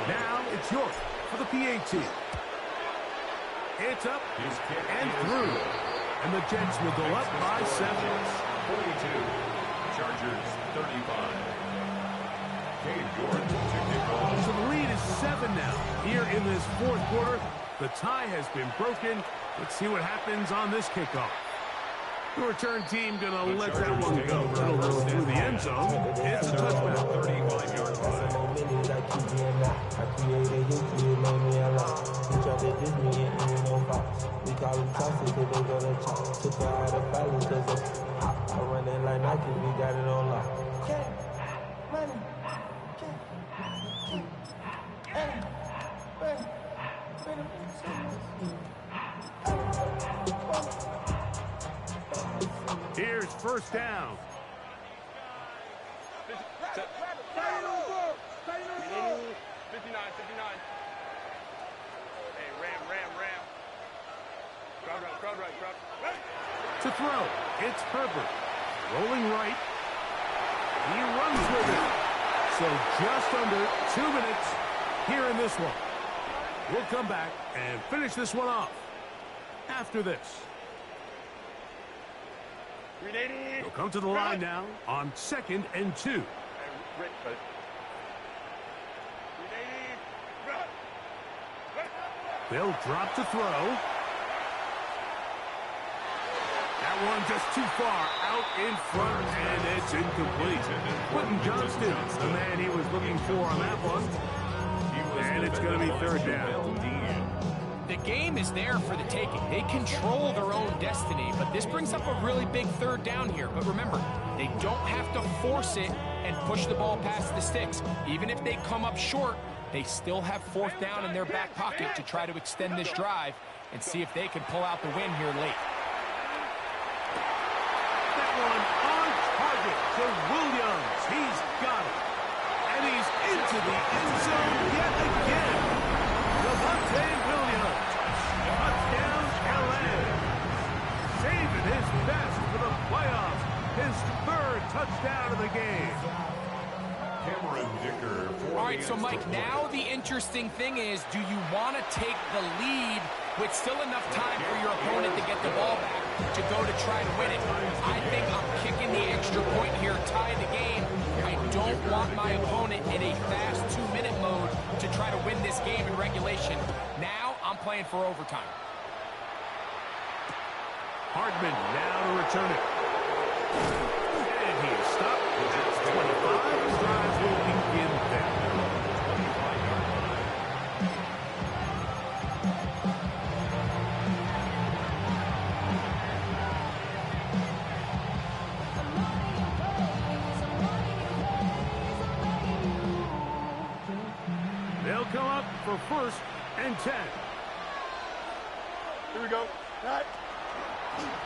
Now it's York for the PAT. It's up and through. And the Jets will go up by 7. 42. Chargers 35. Cade York to kick off. So the lead is 7 now. Here in this fourth quarter, the tie has been broken. Let's see what happens on this kickoff. The return team going to let that one go. It'll go through the end zone. It's a touchdown. 35-yard line. Here's first down. 59. Hey, ram. Crowd right. To throw, it's Herbert. Rolling right. He runs with it. So just under 2 minutes here in this one. We'll come back and finish this one off after this. He'll come to the line now on 2nd and 2. They'll drop to throw. That one just too far out in front, and it's incomplete. Quentin Johnston, the man he was looking for on that one. And it's going to be 3rd down. The game is there for the taking. They control their own destiny, but this brings up a really big 3rd down here. But remember, they don't have to force it and push the ball past the sticks. Even if they come up short, they still have 4th down in their back pocket to try to extend this drive and see if they can pull out the win here late. That one on target to Williams. He's got it. And he's into the end zone yet again. Javonte Williams. Touchdown, LA. Saving his best for the playoffs. His 3rd touchdown of the game. All right, so Mike, now the interesting thing is, do you want to take the lead with still enough time for your opponent to get the ball back to go to try to win it? I think I'm kicking the extra point here, tie the game. I don't want my opponent in a fast 2-minute mode to try to win this game in regulation. Now I'm playing for overtime. Hardman now to return it. And he is stopped. That's 25. The drive will begin there. They'll come up for 1st and 10. Here we go. Right.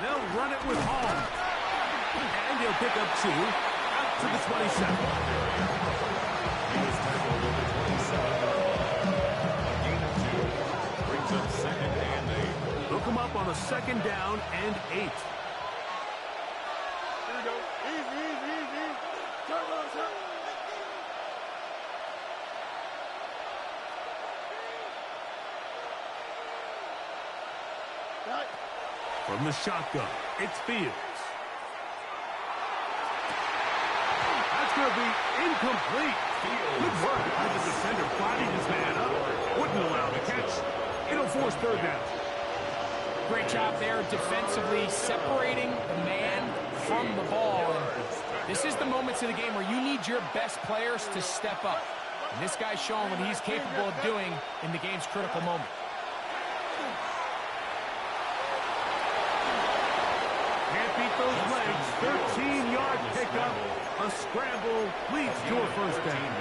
They'll run it with Hall. And he'll pick up 2 out to the 27. He was tackled at the 27. A gain of 2. Brings up 2nd and 8. They'll come up on a 2nd down and 8. Here we go. Easy. Turn around, turn. Right. From the shotgun, it's Fields. That's going to be incomplete. Good work by the defender fighting his man up. Wouldn't allow the catch. It'll force 3rd down. Great job there defensively, separating the man from the ball. And this is the moments of the game where you need your best players to step up. And this guy's showing what he's capable of doing in the game's critical moment. Can't beat those legs. 13-yard pickup. A scramble leads to a 1st down.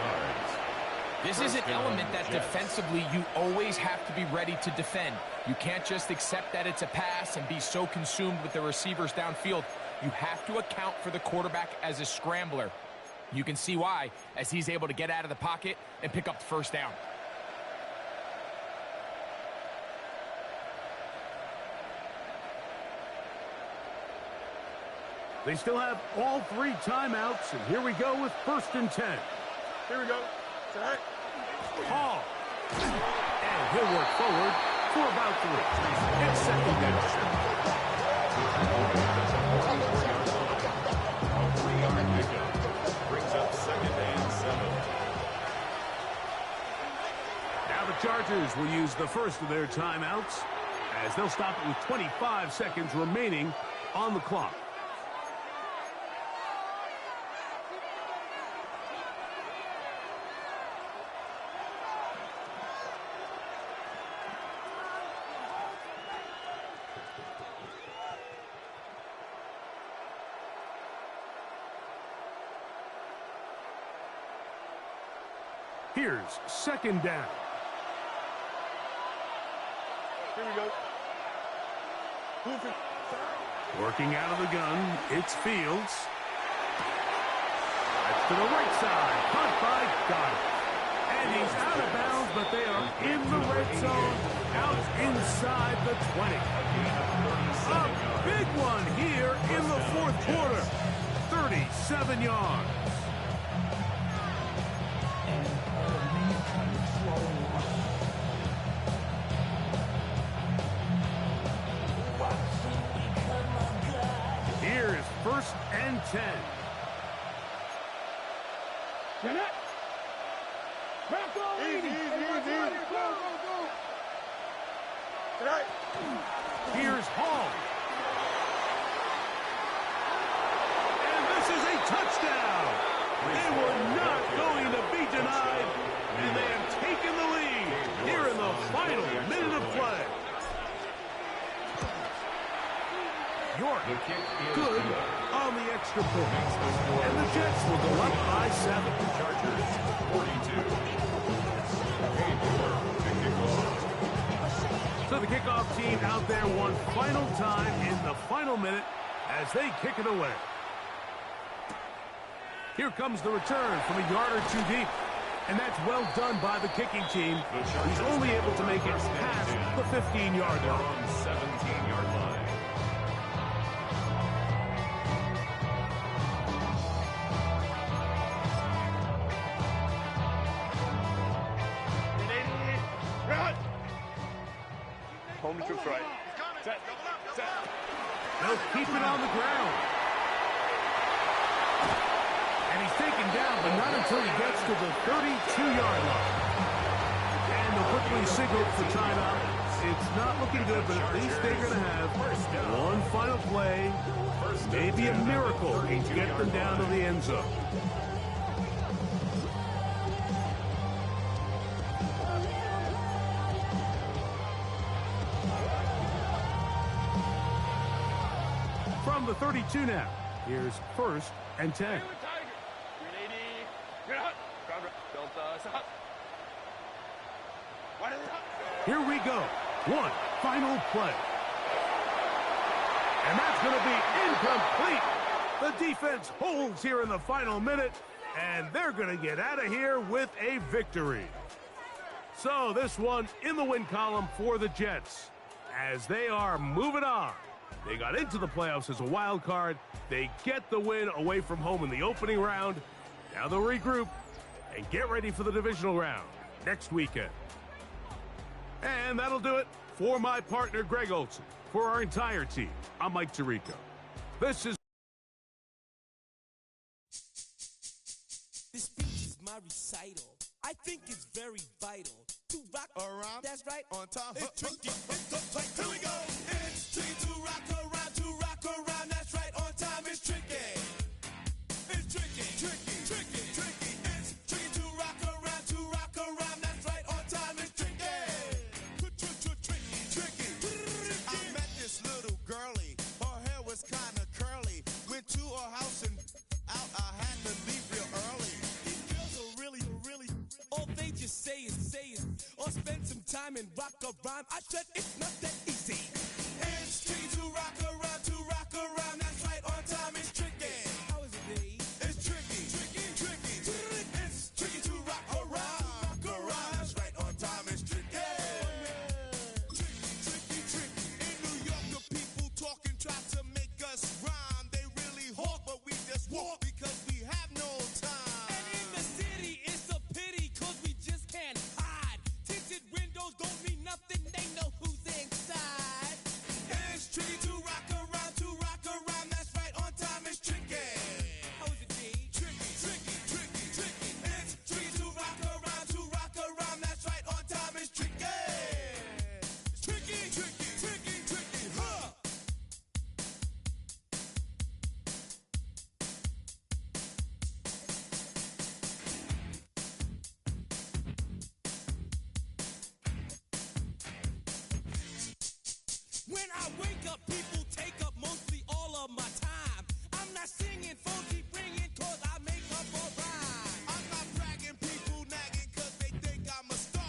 This is an element that defensively you always have to be ready to defend. You can't just accept that it's a pass and be so consumed with the receivers downfield. You have to account for the quarterback as a scrambler. You can see why, as he's able to get out of the pocket and pick up the 1st down. They still have all 3 timeouts, and here we go with 1st and 10. Here we go. Set. Hall. And he'll work forward for about 3. It's 2nd down. A 3-yard pickup. Brings up 2nd and 7. Now the Chargers will use the first of their timeouts as they'll stop it with 25 seconds remaining on the clock. Here's 2nd down. Here we go. Moving. Working out of the gun, it's Fields. That's to the right side. Caught by Goddard. And he's out of bounds, but they are in the red zone, out inside the 20. A big one here in the 4th quarter. 37 yards. Jeanette. Easy. Go. Tonight. Here's Hall. And this is a touchdown. They were not going to be denied, and they have taken the lead here in the final minute of play. York, good on the extra point. And the Jets will go up by 7. Chargers 42. So the kickoff team out there one final time in the final minute as they kick it away. Here comes the return from a yard or two deep. And that's well done by the kicking team. He's only able to make it past the 15-yard line. On 17-yard line. Home troops right. Set. They'll keep it on the ground. And he's taken down, but not until he gets to the 32-yard line. And they'll quickly signal for timeout. It's not looking good, but at least they're going to have one final play. Maybe a miracle to get them down to the end zone. From the 32 now, here's 1st and 10. Here we go. One final play. And that's going to be incomplete. The defense holds here in the final minute, and they're going to get out of here with a victory. So this one in the win column for the Jets as they are moving on. They got into the playoffs as a wild card. They get the win away from home in the opening round. Now they'll regroup and get ready for the divisional round next weekend. And that'll do it for my partner, Greg Olson. For our entire team, I'm Mike Tirico. This is... This speech is my recital. I think it's very vital to rock around. That's right. On time. It's tricky. It's uptight. Here we go. It's tricky to rock around. To rock around. That's right. On time. It's tricky. It's tricky. It's tricky. It's tricky to rock around. To rock around. That's right. On time. It's tricky. Tricky. I met this little girlie. Her hair was kind of curly. Went to her house and out. I had to leave real early. These girls are really. All they just say is, or spend some time and rock a rhyme. I said it's not that easy. It's tricky to rock around, that's right, on time it's tricky. How is it, Dave? It's tricky. It's tricky to rock around, that's right, on time it's tricky. Tricky. In New York, the people talking try to make us rhyme. They really hawk, but we just walk because we have no time. And in the city, it's a pity, cause we just can't hide. Tinted windows don't mean nothing, they know who's inside. It's tricky to rock around, that's right, on time it's tricky. How is it, D? Tricky. It's tricky to rock around, that's right, on time it's tricky. Tricky, huh? When I wake up, people take up mostly all of my time. I'm not singing, phone keep ringing, cause I make up a rhyme. I'm not bragging, people nagging, cause they think I'm a star.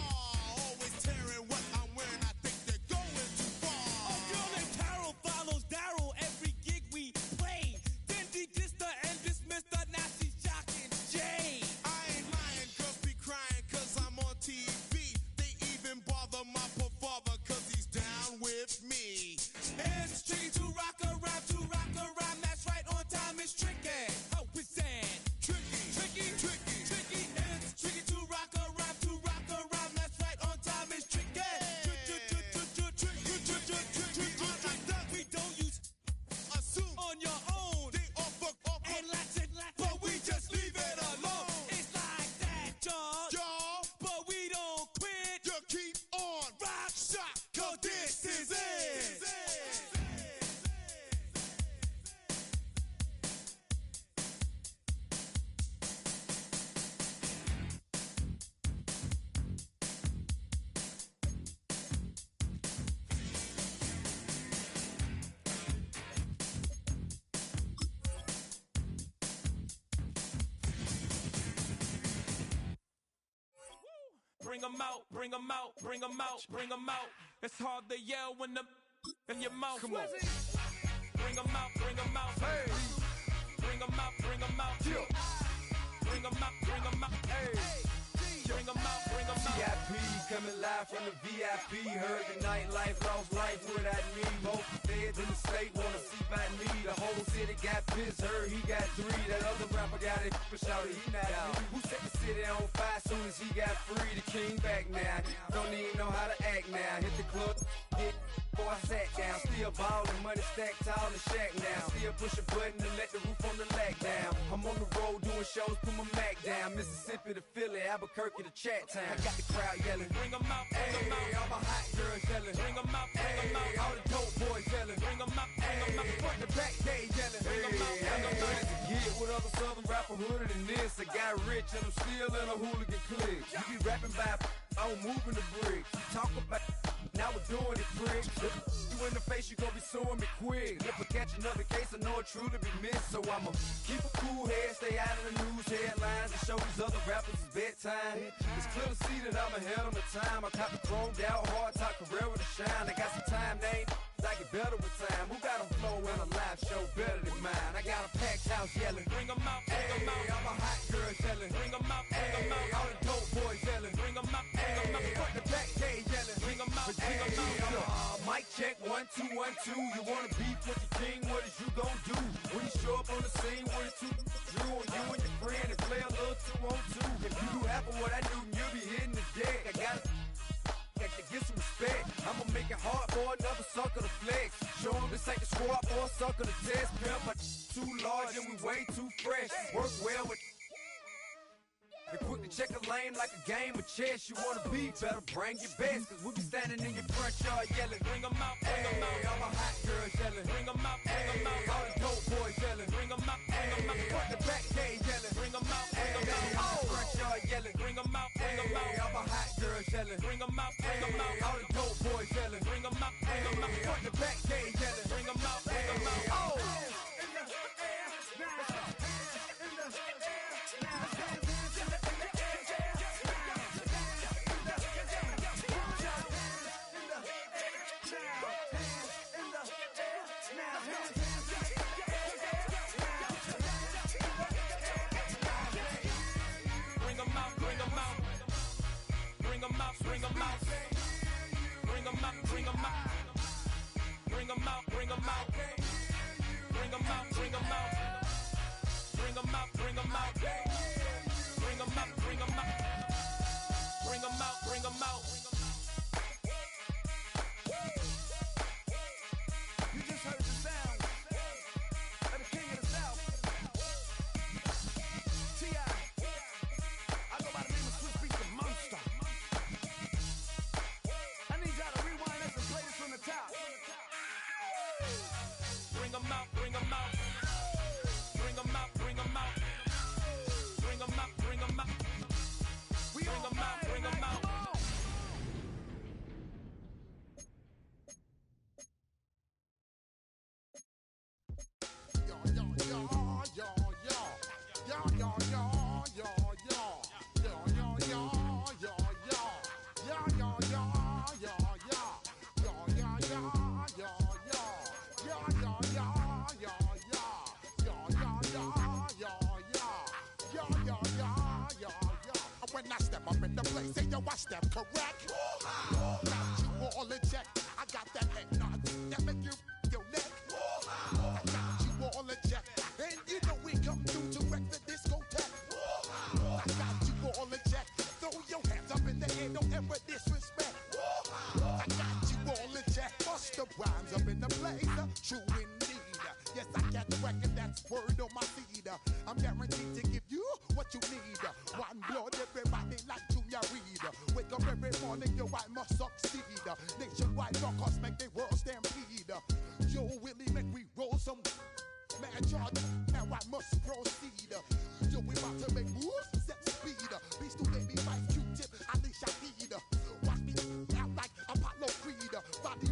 Always tearing what I'm wearing, I think they're going too far. A girl named Carol follows Daryl every gig we play. Then de-dissed her and dismissed her, now she's shocking Jay. I ain't lying, girls be crying, cause I'm on TV. They even bother my poor father, cause he's down with me. It's tricky to rock around, that's right, on time it's tricky. Oh. bring 'em out, bring 'em out, bring 'em out, bring 'em out. It's hard to yell when the in your mouth. Come on. Bring 'em out, bring 'em out. Hey. Bring 'em out, bring 'em out. Yeah. Bring 'em out, bring 'em out. Hey. Bring 'em out, bring 'em out. VIP coming live from the VIP. Heard the nightlife, lost life without me. Both feds in the state wanna see by me. The whole city got pissed, heard he got 3. That other rapper got it, but shouted he not out. Who set the city on fire soon as he got free? The king back now, don't even know how to act now. Hit the club, hit. Before I sat down, still ballin', money stacked tall in the shack now. Still push a button to let the roof on the lag down. I'm on the road doing shows, put my Mac down. Mississippi to Philly, Albuquerque to Chat Town. I got the crowd yelling, bring 'em out, bring 'em out. All my hot girls yelling, bring 'em out, bring 'em out. All the dope boys yelling, bring 'em out, bring 'em out. Front the back gate yelling, bring 'em out, bring 'em out. To get with other southern rapper hooded than this. I got rich and I'm still in a hooligan clique. You be rapping by, I'm moving the bricks. You talk about, now we're doing it, prick. You in the face, you gon' be suing me quick. If I catch another case, I know it truly be missed. So I'ma keep a cool head, stay out of the news headlines, and show these other rappers it's bedtime. It's clear to see that I'm ahead of my time. I caught the chromed out, hard top career to shine. I got some time, they ain't I get better with time. Who got a flow and a live show better than mine? I got a packed house yelling, bring 'em out, bring 'em out. All my hot girls yelling, bring 'em out, bring 'em out. All the dope boys yelling, bring 'em out, bring 'em out. Front the back gate yelling, bring 'em out, bring 'em out. Mic check, 1 2 1 2. You wanna beef with the king? What is you gon' do when you show up on the scene? What is two drew on you and your friend and play a little 2 on 2? If you do half of what I do, you'll be hitting the deck. I gotta get some respect. I'ma make it hard for another sucker to flex. Show him this ain't the squad or a sucker to test. Pimp, but too large and we way too fresh. Work well with. And quick to check a lane like a game of chess. You wanna be better, bring your best. Cause we be standing in your front yard yelling, bring 'em out, bring 'em out. All my hot girls yelling, bring 'em out, bring 'em out. All the dope boys yelling, bring 'em out, bring 'em out. Front the back gate yelling, bring 'em out, bring 'em out. All the front yard yelling, bring 'em out, bring 'em out. All my hot girls yelling, bring 'em out, bring 'em out. All the dope boys yelling, bring 'em out, bring 'em out. Front the back gate yelling, bring 'em out, bring 'em out. Oh! Bring 'em out, bring 'em out, bring 'em out, bring 'em out, bring 'em out, bring 'em out, bring 'em out, bring 'em out, bring 'em out, bring 'em out, bring 'em out, bring 'em out, bring 'em out. You just heard the sound of the king of the South, T.I. I go by the name of Swiss Beats the Monster. Bring 'em out, bring 'em out, bring 'em out, bring 'em out, bring 'em out, bring 'em out, bring 'em out, bring 'em out. When I step up in the place, say yo, I step correct. Got you all in check. I got that head nod that make you your neck. I got you all in check, and you know we come through to wreck the discotheque. I got you all in check. Throw your hands up in the air, don't ever disrespect. I got you all in check. Bust the rhymes up in the place, true indeed. Yes, I got the record that's word on my feed. I'm guaranteed to give you what you need. One blood, everybody like Junior Reed. Wake up every morning, yo, I must succeed. Nationwide rockers make the world stampede. Yo, Willie, make we roll some man charge. Now I must proceed. Yo, we about to make moves, set speed. Beast to baby, fight Q-tip, Alicia Heed. Watch me out like Apollo Creed. Body,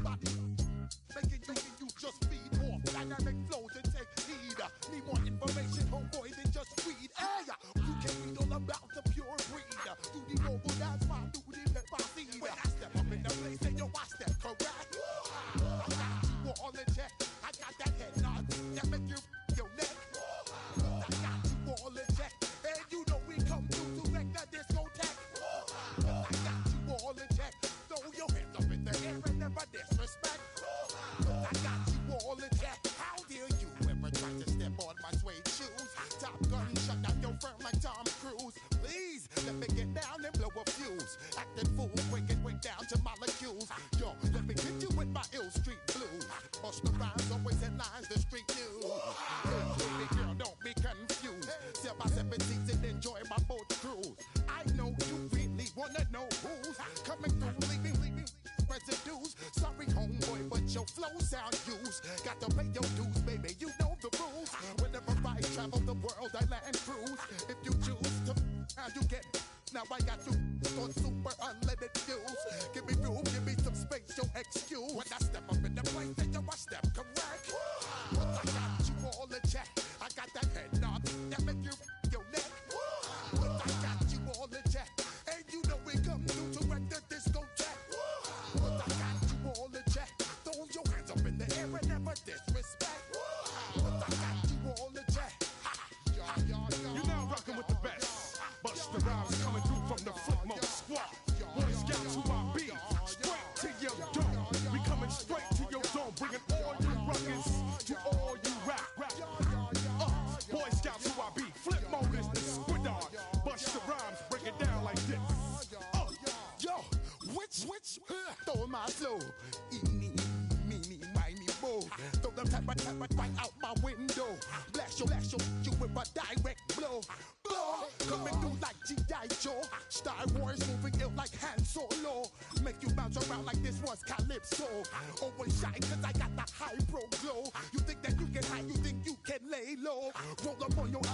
making you just feed off dynamic flows and take heed. Need more got to pay your dues, baby. You know the rules. Whenever I travel the world, I land cruise. If you choose to, how you get. Now I got you on super unlimited views. Give me room, give me some space, your excuse. When I step up in the place, then you I step correct. But I got you all in check. I got that head nod that make you your neck. But I got you all in check. And you know we come through to wreck the discotheque. But I got you all in check. Throw your hands up in the air and never disrespect. But I got you all in check. You're now rocking with the best. Busta Rhymes coming through from the Flipmode squad. Boy Scouts who I be, straight to your dome. We coming straight to your dome, bringing all you ruckus to all you rap. Boy Scouts who I be, Flipmode is the squid dog. Busta Rhymes break it down like this. Yo, which, throw my flow. Eeny, meeny, miny, mo. Throw them type right out my window. Blast you with a direct blow. Coming through like G.I. Joe. Star Wars moving ill like Han Solo. Make you bounce around like this was Calypso. Always shine cause I got the high pro glow. You think that you can hide, you think you can lay low. Roll up on your eyes.